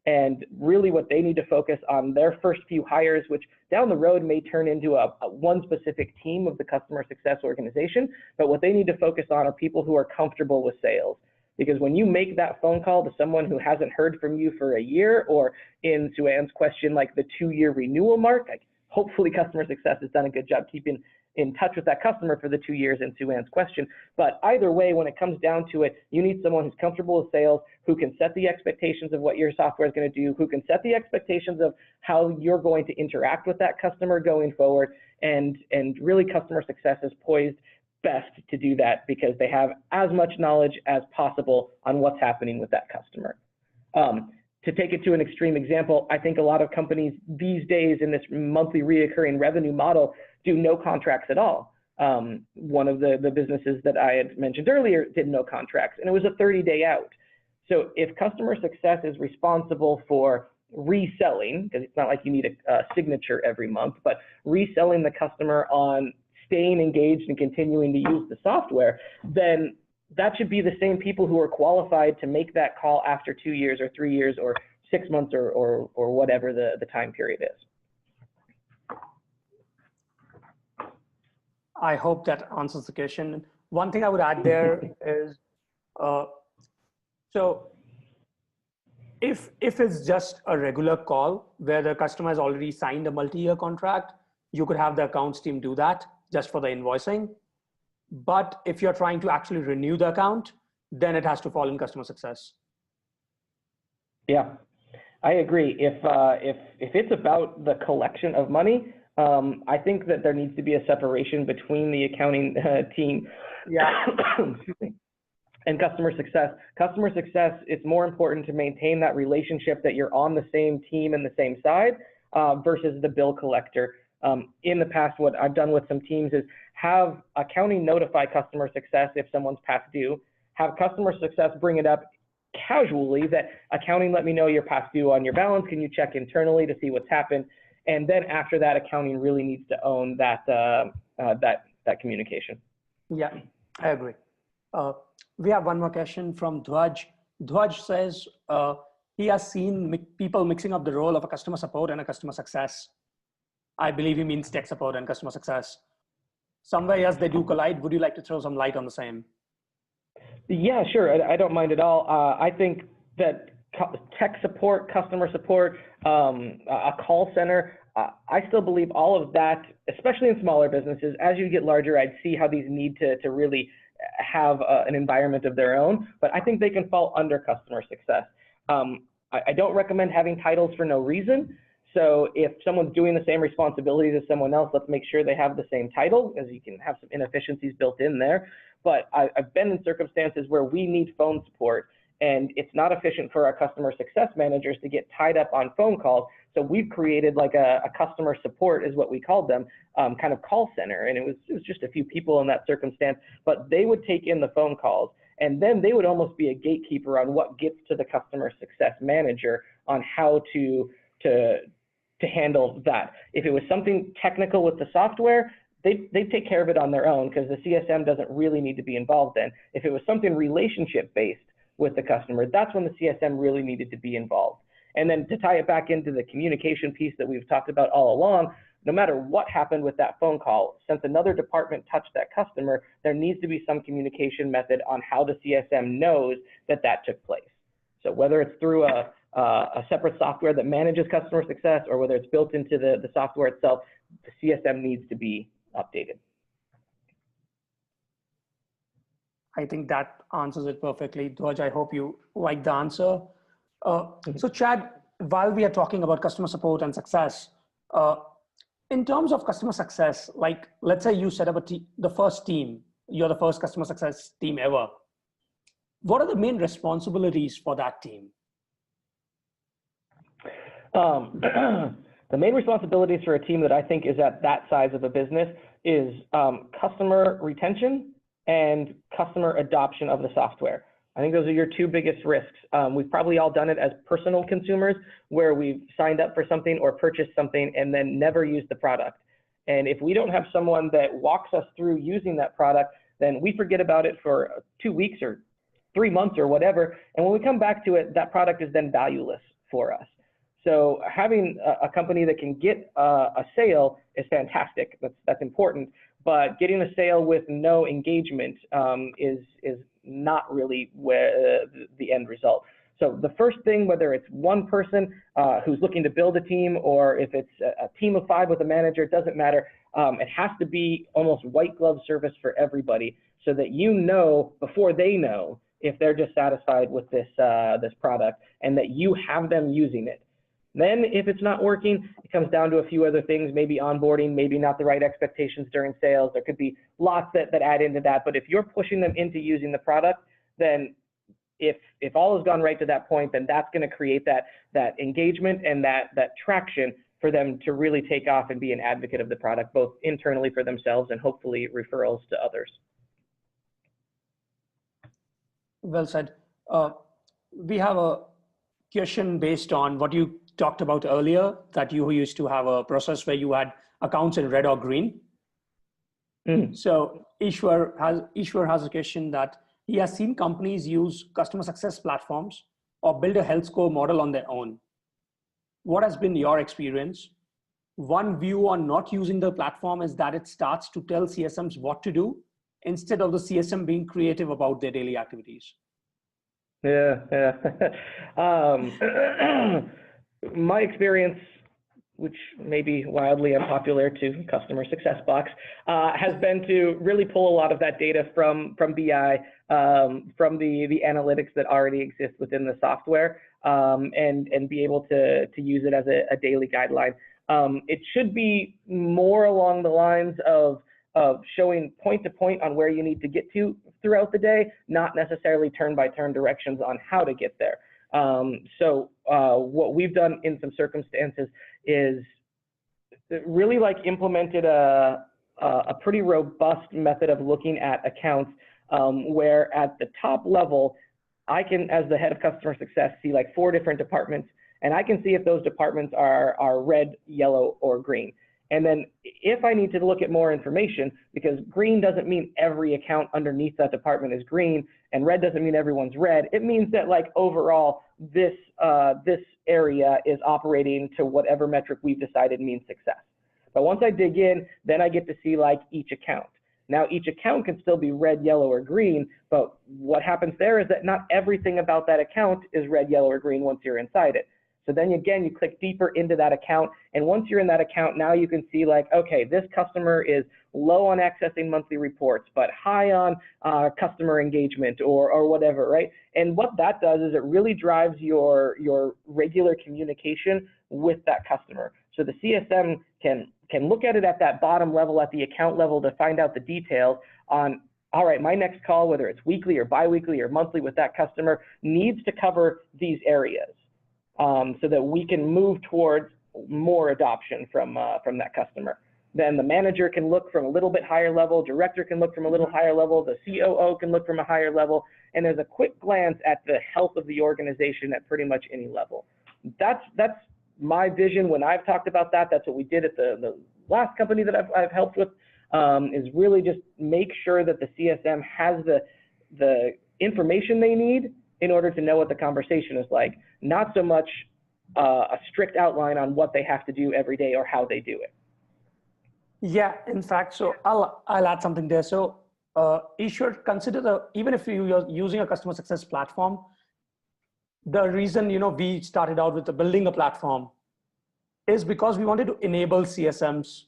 And really what they need to focus on their first few hires, which down the road may turn into a one specific team of the customer success organization, but what they need to focus on are people who are comfortable with sales. Because when you make that phone call to someone who hasn't heard from you for a year, or in Sue-Ann's question, like the 2-year renewal mark, like hopefully customer success has done a good job keeping in touch with that customer for the 2 years in Sue-Ann's question. But either way, when it comes down to it, you need someone who's comfortable with sales, who can set the expectations of what your software is going to do, who can set the expectations of how you're going to interact with that customer going forward. And really customer success is poised best to do that because they have as much knowledge as possible on what's happening with that customer. To take it to an extreme example, I think a lot of companies these days in this monthly reoccurring revenue model do no contracts at all. One of the businesses that I had mentioned earlier did no contracts, and it was a 30-day out. So if customer success is responsible for reselling, because it's not like you need a signature every month, but reselling the customer on staying engaged and continuing to use the software, then that should be the same people who are qualified to make that call after 2 years or 3 years or 6 months or whatever the time period is. I hope that answers the question. One thing I would add there is, so if it's just a regular call where the customer has already signed a multi-year contract, you could have the accounts team do that just for the invoicing. But if you're trying to actually renew the account, then it has to fall in customer success. Yeah, I agree. If it's about the collection of money, I think that there needs to be a separation between the accounting team and customer success. Customer success, it's more important to maintain that relationship that you're on the same team and the same side versus the bill collector. In the past, what I've done with some teams is have accounting notify customer success if someone's past due, have customer success bring it up casually that accounting, let me know you're past due on your balance. Can you check internally to see what's happened? And then after that, accounting really needs to own that communication. Yeah, I agree. We have one more question from Dhwaj. Dhwaj says he has seen people mixing up the role of a customer support and a customer success. I believe he means tech support and customer success. Somewhere, yes, they do collide. Would you like to throw some light on the same? Yeah, sure. I don't mind at all. I think that tech support, customer support, a call center, I still believe all of that, especially in smaller businesses. As you get larger, I'd see how these need to really have an environment of their own, but I think they can fall under customer success. I don't recommend having titles for no reason. So if someone's doing the same responsibilities as someone else, let's make sure they have the same title, as you can have some inefficiencies built in there. But I've been in circumstances where we need phone support, and it's not efficient for our customer success managers to get tied up on phone calls. So we've created like a customer support, is what we called them, kind of call center. And it was just a few people in that circumstance, but they would take in the phone calls, and then they would almost be a gatekeeper on what gets to the customer success manager on how to handle that. If it was something technical with the software, they take care of it on their own because the CSM doesn't really need to be involved in. If it was something relationship based with the customer, that's when the CSM really needed to be involved. And then to tie it back into the communication piece that we've talked about all along, no matter what happened with that phone call, since another department touched that customer, there needs to be some communication method on how the CSM knows that that took place. So whether it's through a separate software that manages customer success, or whether it's built into the software itself, the CSM needs to be updated. I think that answers it perfectly. Dwaj, I hope you like the answer. So Chad, while we are talking about customer support and success, in terms of customer success, like let's say you set up the first team, you're the first customer success team ever. What are the main responsibilities for that team? The main responsibilities for a team that I think is at that size of a business is customer retention and customer adoption of the software. I think those are your two biggest risks. We've probably all done it as personal consumers, where we've signed up for something or purchased something and then never used the product. And if we don't have someone that walks us through using that product, then we forget about it for 2 weeks or 3 months or whatever. And when we come back to it, that product is then valueless for us. So having a company that can get a sale is fantastic. That's important. But getting a sale with no engagement is not really where the end result. So the first thing, whether it's one person who's looking to build a team, or if it's a team of 5 with a manager, it doesn't matter. It has to be almost white glove service for everybody, so that you know before they know if they're dissatisfied with this product, and that you have them using it. Then if it's not working, it comes down to a few other things, maybe onboarding, maybe not the right expectations during sales. There could be lots that add into that. But if you're pushing them into using the product, then if all has gone right to that point, then that's going to create that engagement and that traction for them to really take off and be an advocate of the product, both internally for themselves and hopefully referrals to others. Well said. We have a question based on what you talked about earlier, that you used to have a process where you had accounts in red or green. So Ishwar has a question that he has seen companies use customer success platforms or build a health score model on their own. What has been your experience? One view on not using the platform is that it starts to tell CSMs what to do instead of the CSM being creative about their daily activities. Yeah. My experience, which may be wildly unpopular to customer success box, has been to really pull a lot of that data from BI, from the analytics that already exist within the software, and be able to use it as a daily guideline. It should be more along the lines of showing point to point on where you need to get to throughout the day, not necessarily turn by turn directions on how to get there. So what we've done in some circumstances is really implemented a pretty robust method of looking at accounts, where at the top level, I can, as the head of customer success, see 4 different departments, and I can see if those departments are red, yellow, or green. And then if I need to look at more information, because green doesn't mean every account underneath that department is green, and red doesn't mean everyone's red, it means that overall this area is operating to whatever metric we've decided means success. But once I dig in, then I get to see each account. Now each account can still be red, yellow, or green, but what happens there is that not everything about that account is red, yellow, or green once you're inside it. So then again, you click deeper into that account, and once you're in that account, now you can see okay, this customer is low on accessing monthly reports, but high on customer engagement or whatever, right? And what that does is it really drives your regular communication with that customer. So the CSM can look at it at that bottom level, at the account level, to find out the details on, all right, my next call, whether it's weekly or biweekly or monthly with that customer, needs to cover these areas. So that we can move towards more adoption from that customer. Then the manager can look from a little bit higher level, director can look from a little higher level, the COO can look from a higher level, and there's a quick glance at the health of the organization at pretty much any level. That's my vision when I've talked about that. That's what we did at the last company that I've helped with, is really just make sure that the CSM has the information they need in order to know what the conversation is like. Not so much a strict outline on what they have to do every day or how they do it. Yeah, in fact, so I'll add something there. So you should consider even if you're using a customer success platform, the reason we started out with building a platform is because we wanted to enable CSMs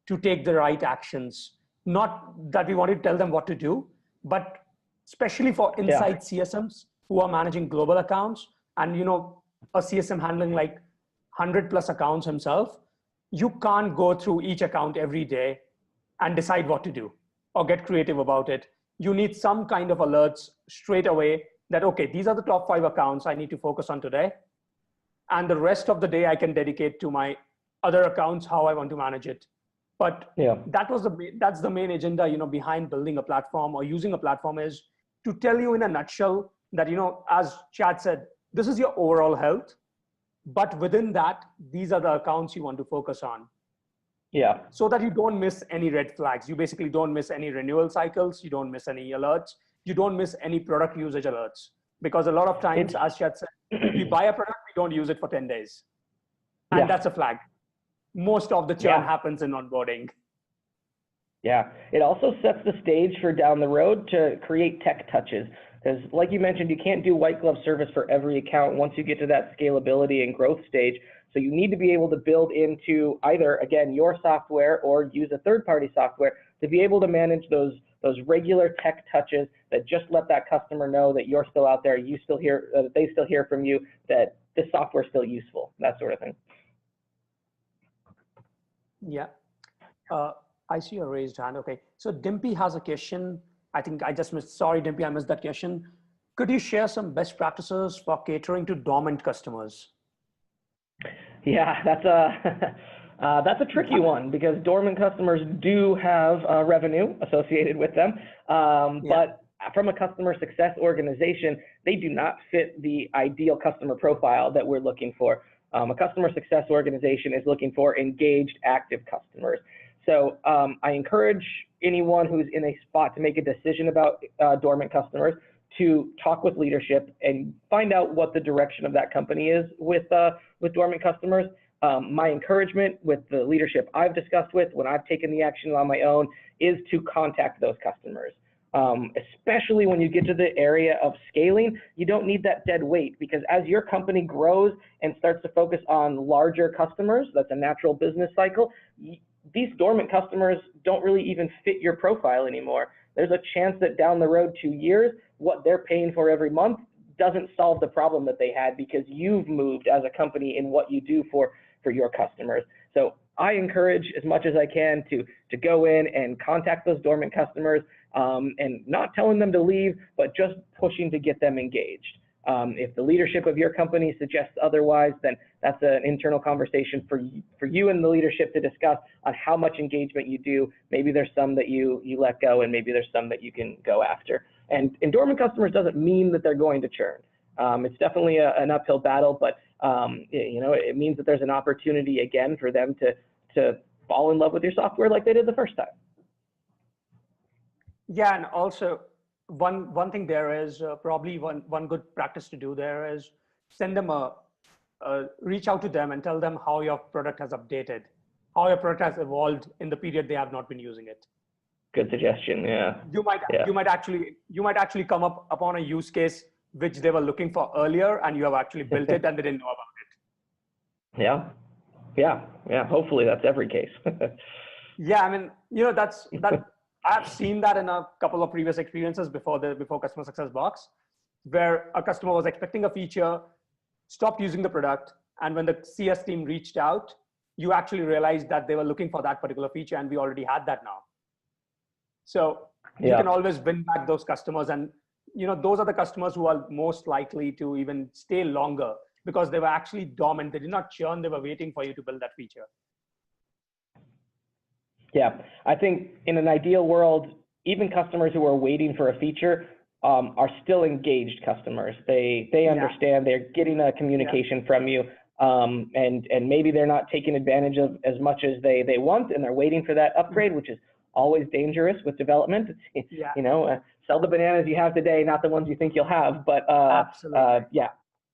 to take the right actions. Not that we wanted to tell them what to do, but especially for inside CSMs who are managing global accounts and a CSM handling like 100 plus accounts himself, you can't go through each account every day and decide what to do or get creative about it. You need some kind of alerts straight away that, okay, these are the top 5 accounts I need to focus on today. And the rest of the day I can dedicate to my other accounts, how I want to manage it. But that's the main agenda, behind building a platform or using a platform, is to tell you in a nutshell that, as Chad said, this is your overall health, but within that, these are the accounts you want to focus on. Yeah. So that you don't miss any red flags. You basically don't miss any renewal cycles. You don't miss any alerts. You don't miss any product usage alerts. Because a lot of times, as Chad said, we buy a product, we don't use it for 10 days. And that's a flag. Most of the churn happens in onboarding. Yeah, it also sets the stage for down the road to create tech touches. Because like you mentioned, you can't do white glove service for every account once you get to that scalability and growth stage. So you need to be able to build into either, again, your software or use a third-party software to be able to manage those regular tech touches that just let that customer know that you're still out there, you still hear, they still hear from you, that this software is still useful, that sort of thing. Yeah. I see a raised hand. Okay. So Dimpy has a question. I think I just missed. Sorry, Dimpy, I missed that question. Could you share some best practices for catering to dormant customers? Yeah, that's a tricky one because dormant customers do have revenue associated with them. But from a customer success organization, they do not fit the ideal customer profile that we're looking for. A customer success organization is looking for engaged, active customers. So I encourage anyone who's in a spot to make a decision about dormant customers to talk with leadership and find out what the direction of that company is with dormant customers. My encouragement with the leadership I've discussed with when I've taken the action on my own is to contact those customers. Especially when you get to the area of scaling, you don't need that dead weight because as your company grows and starts to focus on larger customers, that's a natural business cycle, these dormant customers don't really even fit your profile anymore. There's a chance that down the road 2 years, what they're paying for every month doesn't solve the problem that they had because you've moved as a company in what you do for your customers. So I encourage as much as I can to go in and contact those dormant customers and not telling them to leave, but just pushing to get them engaged. If the leadership of your company suggests otherwise, then that's an internal conversation for you and the leadership to discuss on how much engagement you do. Maybe there's some that you let go and maybe there's some that you can go after. And dormant customers doesn't mean that they're going to churn. It's definitely an uphill battle, but it means that there's an opportunity again for them to fall in love with your software like they did the first time. Yeah, and also one thing there is probably one good practice to do there is send them reach out to them and tell them how your product has updated, how your product has evolved in the period they have not been using it. Good suggestion. Yeah. You might actually come upon a use case which they were looking for earlier, and you have actually built it, and they didn't know about it. Yeah. Hopefully that's every case. Yeah, I mean, that. I've seen that in a couple of previous experiences before Customer Success Box, where a customer was expecting a feature, stopped using the product, and when the CS team reached out, you actually realized that they were looking for that particular feature, and we already had that now. So you can always win back those customers, and those are the customers who are most likely to even stay longer because they were actually dormant. They did not churn. They were waiting for you to build that feature. Yeah, I think in an ideal world, even customers who are waiting for a feature are still engaged customers. They understand, they're getting a communication from you, and maybe they're not taking advantage of as much as they want, and they're waiting for that upgrade, which is always dangerous with development. Sell the bananas you have today, not the ones you think you'll have. But absolutely. Yeah,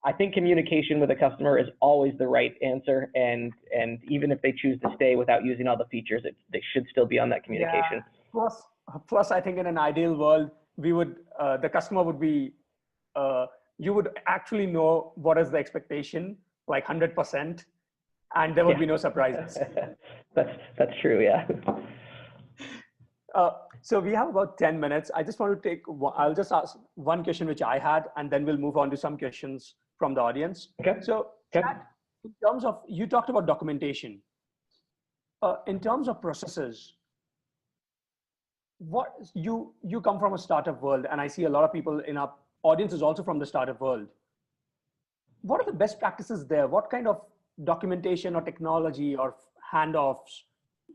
I think communication with a customer is always the right answer, and even if they choose to stay without using all the features, they should still be on that communication. Yeah. Plus, I think in an ideal world, we would the customer would be you would actually know what is the expectation, like 100%, and there would be no surprises. That's true. Yeah. So we have about 10 minutes. I just want to take, I'll just ask one question which I had, and then we'll move on to some questions from the audience. Okay. So okay. Chad, in terms of, you talked about documentation. In terms of processes, what you come from a startup world, and I see a lot of people in our audience is also from the startup world. What are the best practices there? What kind of documentation or technology or handoffs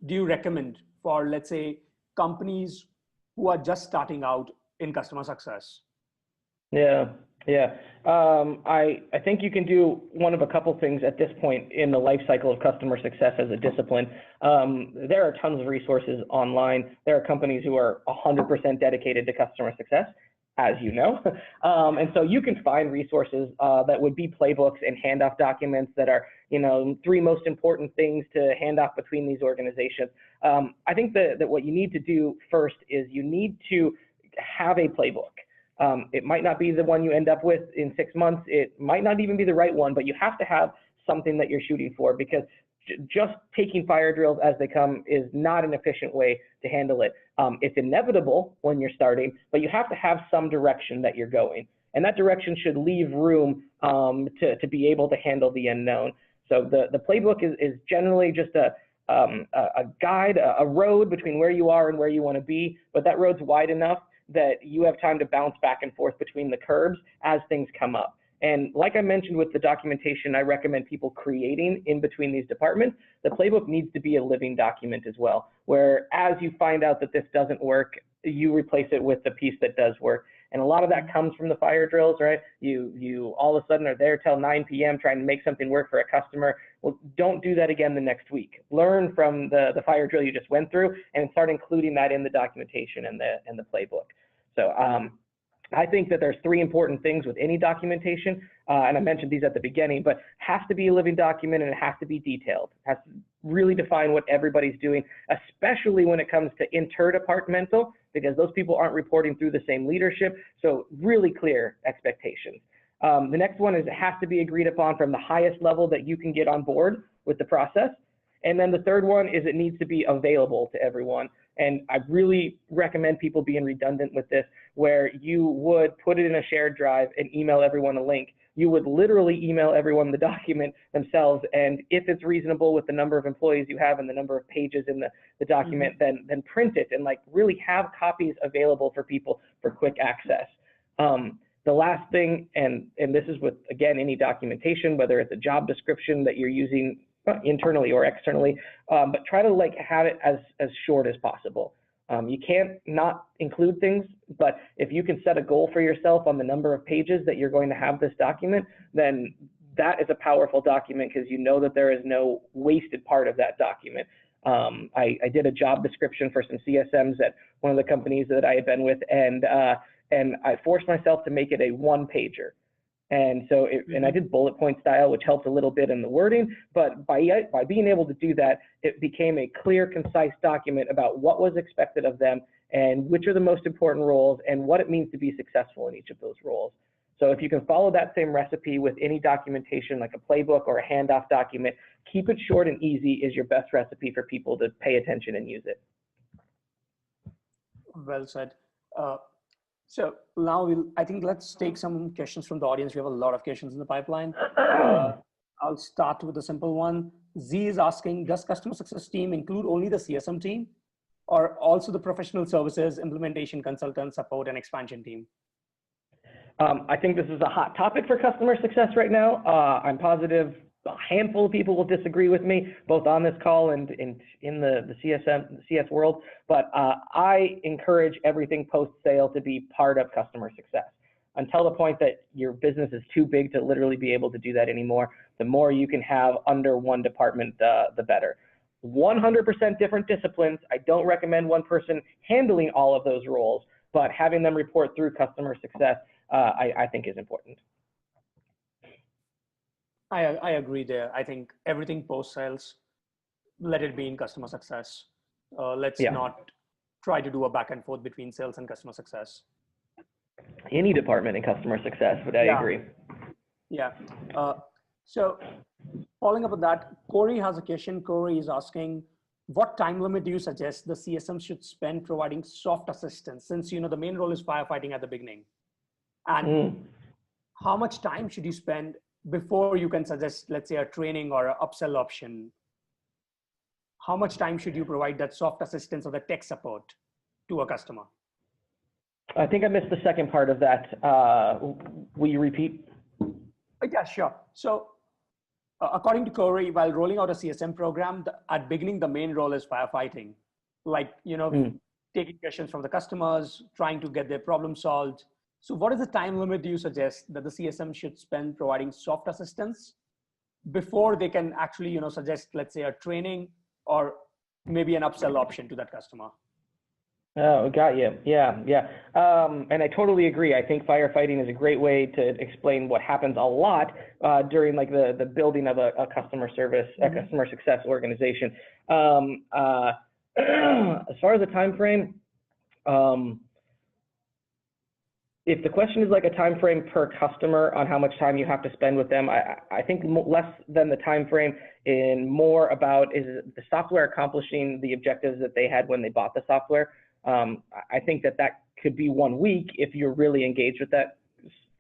do you recommend for, let's say, companies who are just starting out in customer success? Yeah. I think you can do one of a couple things at this point in the life cycle of customer success as a discipline. There are tons of resources online. There are companies who are 100% dedicated to customer success, as you know. And so you can find resources that would be playbooks and handoff documents that are, 3 most important things to hand off between these organizations. I think that what you need to do first is you need to have a playbook. It might not be the one you end up with in 6 months. It might not even be the right one, but you have to have something that you're shooting for, because just taking fire drills as they come is not an efficient way to handle it. It's inevitable when you're starting, but you have to have some direction that you're going. And that direction should leave room to be able to handle the unknown. So the playbook is generally just a guide, a road between where you are and where you want to be, but that road's wide enough that you have time to bounce back and forth between the curbs as things come up. And like I mentioned with the documentation, I recommend people creating in between these departments. The playbook needs to be a living document as well, where as you find out that this doesn't work, you replace it with the piece that does work. And a lot of that comes from the fire drills, right? You all of a sudden are there till 9 p.m. trying to make something work for a customer. Well, don't do that again the next week. Learn from the fire drill you just went through and start including that in the documentation and the playbook. So I think that there's 3 important things with any documentation, and I mentioned these at the beginning, but has to be a living document and it has to be detailed. It has to really define what everybody's doing, especially when it comes to inter-departmental, because those people aren't reporting through the same leadership, so really clear expectations. The next one is it has to be agreed upon from the highest level that you can get on board with the process. And then the third one is it needs to be available to everyone. And I really recommend people being redundant with this, where you would put it in a shared drive and email everyone a link. You would literally email everyone the document themselves, and if it's reasonable with the number of employees you have and the number of pages in the document, then print it and really have copies available for people for quick access. The last thing, and this is with, again, any documentation, whether it's a job description that you're using internally or externally, but try to have it as short as possible. You can't not include things, but if you can set a goal for yourself on the number of pages that you're going to have this document, then that is a powerful document, because you know that there is no wasted part of that document. I did a job description for some CSMs at one of the companies that I had been with, and I forced myself to make it a 1-pager. And so, and I did bullet point style, which helped a little bit in the wording, but by being able to do that, it became a clear, concise document about what was expected of them and which are the most important roles and what it means to be successful in each of those roles. So if you can follow that same recipe with any documentation, like a playbook or a handoff document, keep it short and easy is your best recipe for people to pay attention and use it. Well said. So now I think let's take some questions from the audience. We have a lot of questions in the pipeline. I'll start with a simple one. Z is asking, does customer success team include only the CSM team, or also the professional services, implementation consultant, support, and expansion team? I think this is a hot topic for customer success right now. I'm positive a handful of people will disagree with me, both on this call and in the CS world, but I encourage everything post-sale to be part of customer success. Until the point that your business is too big to literally be able to do that anymore, the more you can have under one department, the better. 100% different disciplines. I don't recommend one person handling all of those roles, but having them report through customer success, I think is important. I agree there. I think everything post sales, let it be in customer success. Let's Yeah, not try to do a back and forth between sales and customer success. any department in customer success, but I Yeah, agree. yeah. So following up on that, Corey has a question. Corey is asking, what time limit do you suggest the CSM should spend providing soft assistance, since the main role is firefighting at the beginning? And Mm. how much time should you spend before you can suggest, let's say, a training or an upsell option? How much time should you provide that soft assistance or the tech support to a customer? I think I missed the second part of that. Will you repeat? Yeah, sure. So according to Corey, while rolling out a CSM program, at beginning, the main role is firefighting, like, Mm. taking questions from the customers, trying to get their problem solved. So what is the time limit do you suggest that the CSM should spend providing soft assistance before they can actually, suggest, let's say, a training or maybe an upsell option to that customer? Oh, got you. Yeah, yeah. And I totally agree. I think firefighting is a great way to explain what happens a lot during like the building of a customer service, a customer success organization. As far as the time frame, if the question is like a time frame per customer on how much time you have to spend with them, I think less than the time frame and more about is the software accomplishing the objectives that they had when they bought the software. I think that could be 1 week if you're really engaged with that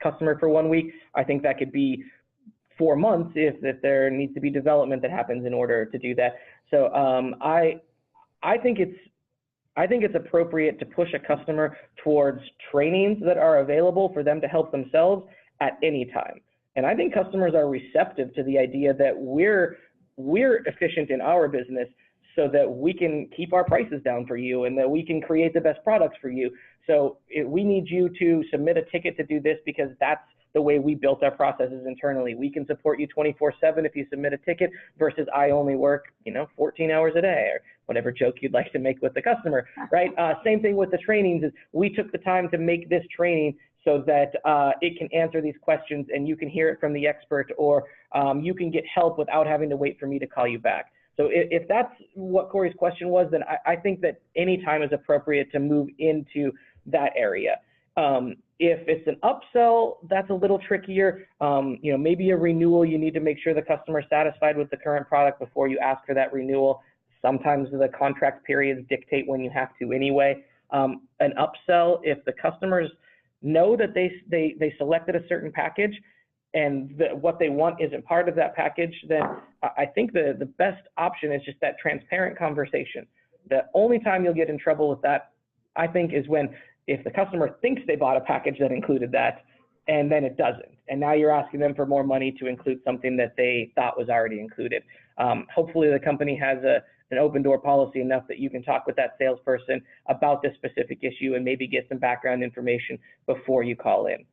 customer for 1 week. I think that could be 4 months if there needs to be development that happens in order to do that. So I think it's appropriate to push a customer towards trainings that are available for them to help themselves at any time. And I think customers are receptive to the idea that we're efficient in our business so that we can keep our prices down for you and that we can create the best products for you. So we need you to submit a ticket to do this because that's the way we built our processes internally. We can support you 24/7 if you submit a ticket versus I only work, 14 hours a day, or whatever joke you'd like to make with the customer, right? Same thing with the trainings is we took the time to make this training so that it can answer these questions and you can hear it from the expert, or you can get help without having to wait for me to call you back. So if that's what Corey's question was, then I think that any time is appropriate to move into that area. If it's an upsell, that's a little trickier. Maybe a renewal, you need to make sure the customer is satisfied with the current product before you ask for that renewal. Sometimes the contract periods dictate when you have to anyway. An upsell, if the customers know that they selected a certain package and what they want isn't part of that package, then I think the best option is just that transparent conversation. The only time you'll get in trouble with that, I think, is if the customer thinks they bought a package that included that and then it doesn't. And now you're asking them for more money to include something that they thought was already included. Hopefully the company has an open door policy enough that you can talk with that salesperson about this specific issue and maybe get some background information before you call in.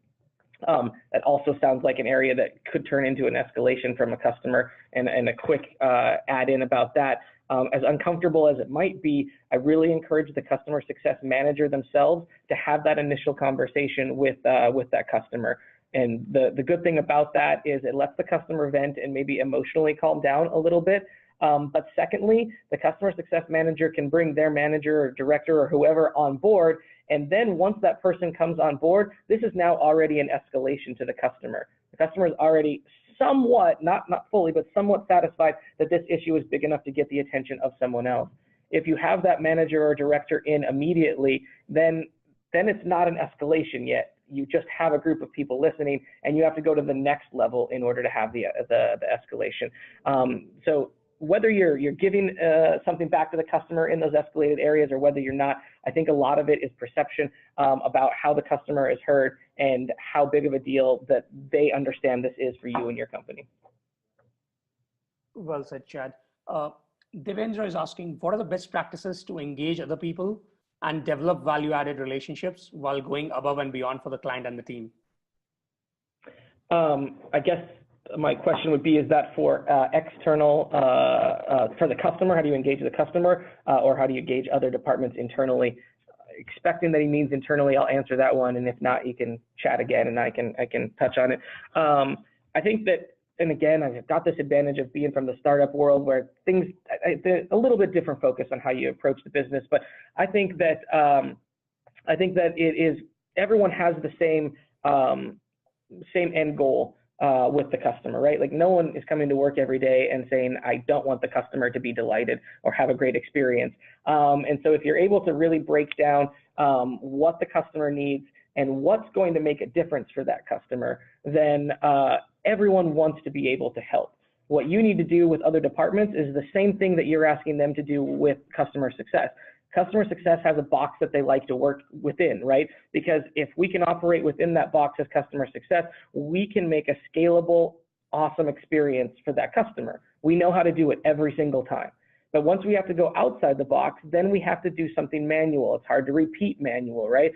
That also sounds like an area that could turn into an escalation from a customer, and a quick add-in about that. As uncomfortable as it might be, I really encourage the customer success manager themselves to have that initial conversation with that customer. And the good thing about that is it lets the customer vent and maybe emotionally calm down a little bit. But secondly, the customer success manager can bring their manager or director or whoever on board. And then once that person comes on board, this is now already an escalation to the customer. The customer is already somewhat, not fully, but somewhat satisfied that this issue is big enough to get the attention of someone else. If you have that manager or director in immediately, then it's not an escalation yet. You just have a group of people listening, and you have to go to the next level in order to have the escalation. So whether you're giving something back to the customer in those escalated areas or whether you're not, I think a lot of it is perception about how the customer is heard and how big of a deal that they understand this is for you and your company. Well said, Chad. Devendra is asking, what are the best practices to engage other people and develop value-added relationships while going above and beyond for the client and the team? I guess my question would be, is that for external, for the customer? How do you engage the customer, or how do you engage other departments internally? Expecting that he means internally, I'll answer that one, and if not, you can chat again and I can touch on it. I think that and again, I've got this advantage of being from the startup world where things, a little bit different focus on how you approach the business. But I think that it is, everyone has the same end goal with the customer, right? Like no one is coming to work every day and saying, I don't want the customer to be delighted or have a great experience. And so if you're able to really break down what the customer needs and what's going to make a difference for that customer, then everyone wants to be able to help. What you need to do with other departments is the same thing that you're asking them to do with customer success. Customer success has a box that they like to work within, right? Because if we can operate within that box as customer success, we can make a scalable, awesome experience for that customer. We know how to do it every single time. But once we have to go outside the box, then we have to do something manual. It's hard to repeat manual, right?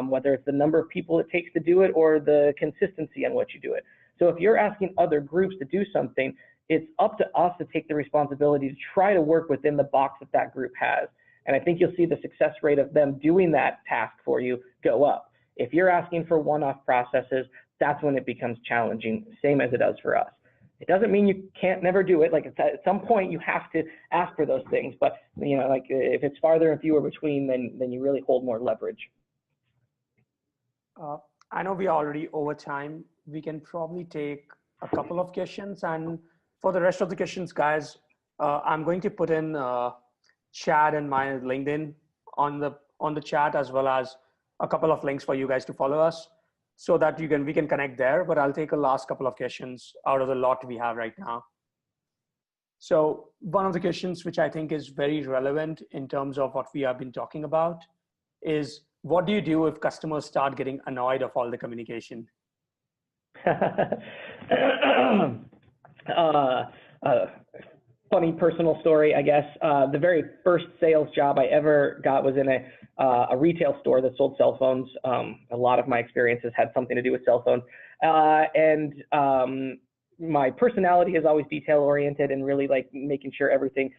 Whether it's the number of people it takes to do it or the consistency on what you do it. So if you're asking other groups to do something, it's up to us to take the responsibility to try to work within the box that that group has. And I think you'll see the success rate of them doing that task for you go up. If you're asking for one-off processes, that's when it becomes challenging, same as it does for us. It doesn't mean you can't never do it. Like at some point you have to ask for those things, but you know, like if it's farther and fewer between, then you really hold more leverage. I know we are already over time. We can probably take a couple of questions, and for the rest of the questions, guys, I'm going to put in Chad and my LinkedIn on the chat, as well as a couple of links for you guys to follow us, so that we can connect there. But I'll take a last couple of questions out of the lot we have right now. So one of the questions which I think is very relevant in terms of what we have been talking about is, what do you do if customers start getting annoyed of all the communication? Funny personal story, I guess. The very first sales job I ever got was in a retail store that sold cell phones. A lot of my experiences had something to do with cell phones. My personality is always detail oriented and really like making sure everything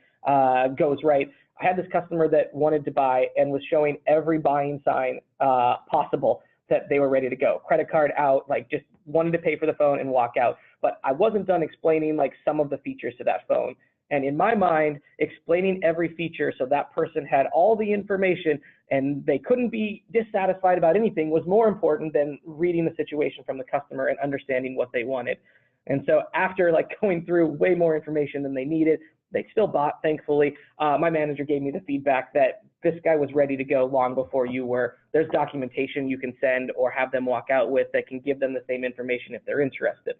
goes right. I had this customer that wanted to buy and was showing every buying sign possible that they were ready to go. Credit card out, like just wanted to pay for the phone and walk out. But I wasn't done explaining like some of the features to that phone. And in my mind, explaining every feature so that person had all the information and they couldn't be dissatisfied about anything was more important than reading the situation from the customer and understanding what they wanted. And so after like going through way more information than they needed, they still bought, thankfully. My manager gave me the feedback that this guy was ready to go long before you were. There's documentation you can send or have them walk out with that can give them the same information if they're interested.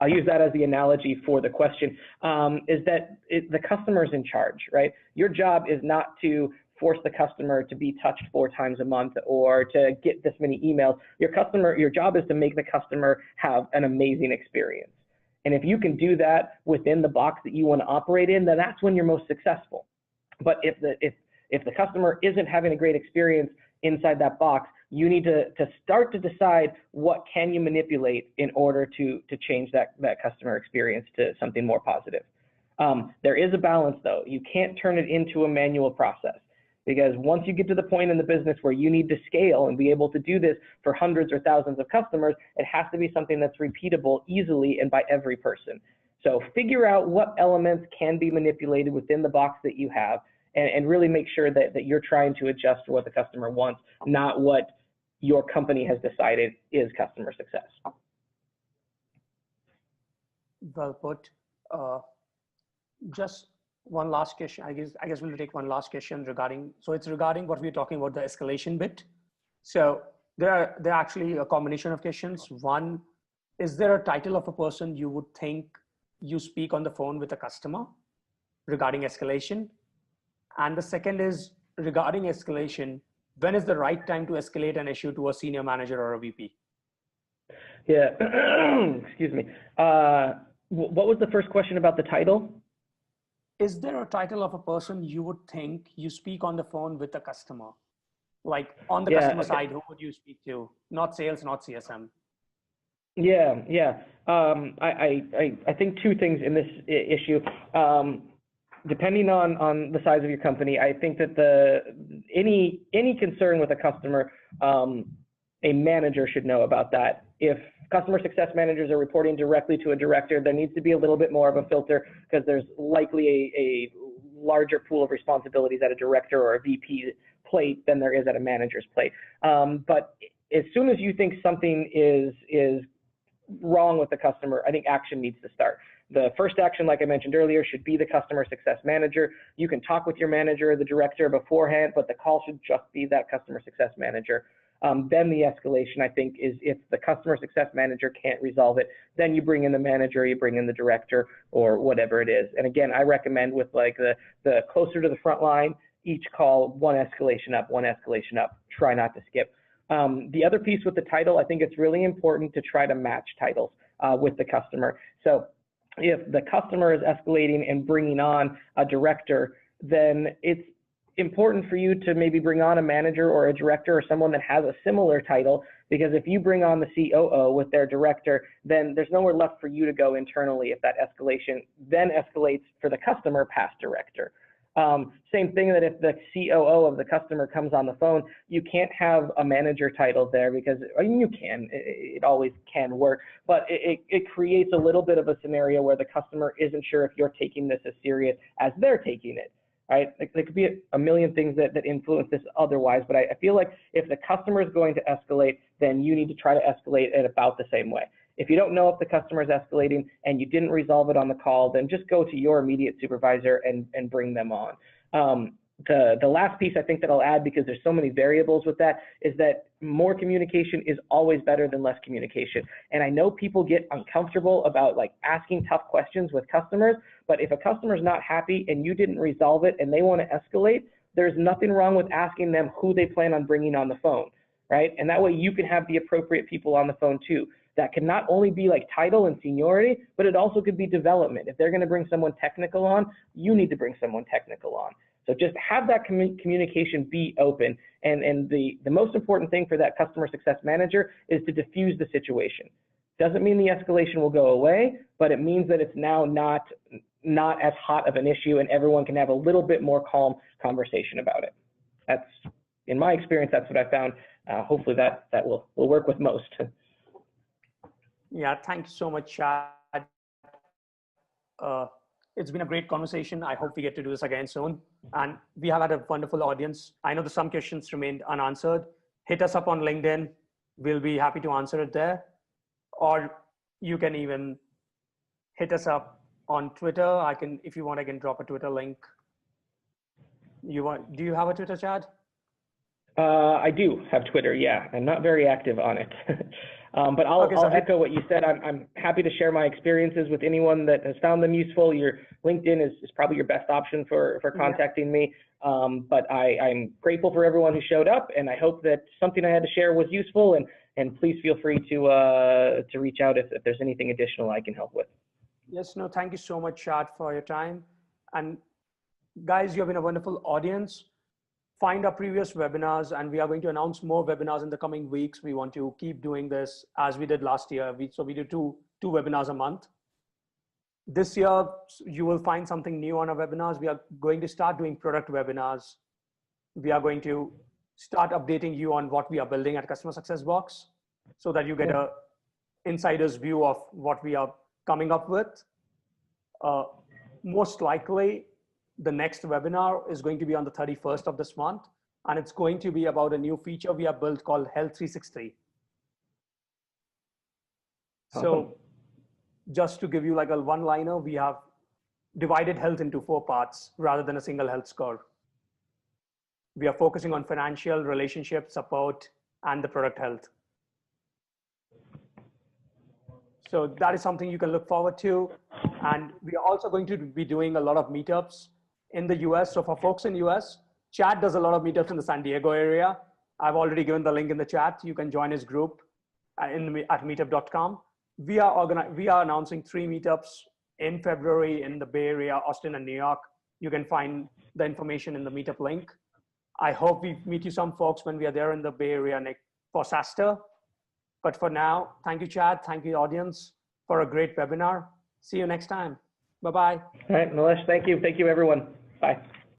I'll use that as the analogy for the question, is that the customer's in charge, right? Your job is not to force the customer to be touched 4 times a month or to get this many emails. Your job is to make the customer have an amazing experience. And if you can do that within the box that you want to operate in, then that's when you're most successful. But if the customer isn't having a great experience inside that box, you need to start to decide what can you manipulate in order to change that customer experience to something more positive. There is a balance though. You can't turn it into a manual process, because once you get to the point in the business where you need to scale and be able to do this for hundreds or thousands of customers, it has to be something that's repeatable easily and by every person. So figure out what elements can be manipulated within the box that you have, and really make sure that you're trying to adjust to what the customer wants, not what your company has decided is customer success. Well put. Just one last question. I guess we'll take one last question regarding, so it's regarding what we're talking about, the escalation bit. So there are actually a combination of questions. One, is there a title of a person you would think you speak on the phone with a customer regarding escalation? And the second is regarding escalation, when is the right time to escalate an issue to a senior manager or a VP? Yeah, excuse me. What was the first question about the title? Is there a title of a person you would think you speak on the phone with a customer? Like on the customer side, who would you speak to? Not sales, not CSM. Yeah. I think 2 things in this issue. Depending on the size of your company, I think that any concern with a customer, a manager should know about that. If customer success managers are reporting directly to a director, there needs to be a little bit more of a filter because there's likely a larger pool of responsibilities at a director or a VP plate than there is at a manager's plate. But as soon as you think something is wrong with the customer, I think action needs to start. The first action, like I mentioned earlier, should be the customer success manager. You can talk with your manager or the director beforehand, but the call should just be that customer success manager. Then the escalation, I think, is if the customer success manager can't resolve it, then you bring in the manager, you bring in the director, or whatever it is. And again, I recommend with like the closer to the front line, each call, one escalation up, try not to skip. The other piece with the title, I think it's really important to try to match titles with the customer. So if the customer is escalating and bringing on a director, then it's important for you to maybe bring on a manager or a director or someone that has a similar title, because if you bring on the COO with their director, then there's nowhere left for you to go internally if that escalation then escalates for the customer past director. Same thing that if the COO of the customer comes on the phone, you can't have a manager title there because, I mean, you can, it always can work, but it creates a little bit of a scenario where the customer isn't sure if you're taking this as serious as they're taking it. Right? There could be a million things that influence this otherwise, but I feel like if the customer is going to escalate, then you need to try to escalate it about the same way. If you don't know if the customer is escalating and you didn't resolve it on the call, then just go to your immediate supervisor and bring them on. The last piece I think that I'll add, because there's so many variables with that, is that more communication is always better than less communication. And I know people get uncomfortable about like asking tough questions with customers, but if a customer's not happy and you didn't resolve it and they want to escalate, there's nothing wrong with asking them who they plan on bringing on the phone, right? And that way you can have the appropriate people on the phone too. That can not only be like title and seniority, but it also could be development. If they're going to bring someone technical on, you need to bring someone technical on. So just have that communication be open. And the most important thing for that customer success manager is to diffuse the situation. Doesn't mean the escalation will go away, but it means that it's now not as hot of an issue and everyone can have a little bit more calm conversation about it. That's, in my experience, that's what I found. Hopefully that will work with most. Yeah, thanks so much, Chad. It's been a great conversation. I hope we get to do this again soon. And we have had a wonderful audience. I know that some questions remained unanswered. Hit us up on LinkedIn. We'll be happy to answer it there. Or you can even hit us up on Twitter. If you want, I can drop a Twitter link. Do you have a Twitter, Chad? I do have Twitter, yeah. I'm not very active on it. But I'll echo what you said. I'm happy to share my experiences with anyone that has found them useful. Your LinkedIn is probably your best option for contacting me. But I'm grateful for everyone who showed up, and I hope that something I had to share was useful. And please feel free to reach out if there's anything additional I can help with. Yes, no, thank you so much, Chad, for your time. And guys, you have been a wonderful audience. Find our previous webinars, and we are going to announce more webinars in the coming weeks. We want to keep doing this as we did last year. So we do two webinars a month. This year, you will find something new on our webinars. We are going to start doing product webinars. We are going to start updating you on what we are building at Customer Success Box so that you get an insider's view of what we are coming up with. Most likely, the next webinar is going to be on the 31st of this month, and it's going to be about a new feature we have built called Health 360. So just to give you like a one-liner, we have divided health into 4 parts rather than a single health score. We are focusing on financial, relationship, support, and the product health. So that is something you can look forward to. And we are also going to be doing a lot of meetups in the US. So for folks in US, Chad does a lot of meetups in the San Diego area. I've already given the link in the chat. You can join his group at meetup.com. We are announcing 3 meetups in February in the Bay Area, Austin, and New York. You can find the information in the meetup link. I hope we meet you some folks when we are there in the Bay Area for SaaStr. But for now, thank you, Chad. Thank you, audience, for a great webinar. See you next time. Bye-bye. All right, Nilesh, thank you. Thank you, everyone. Bye.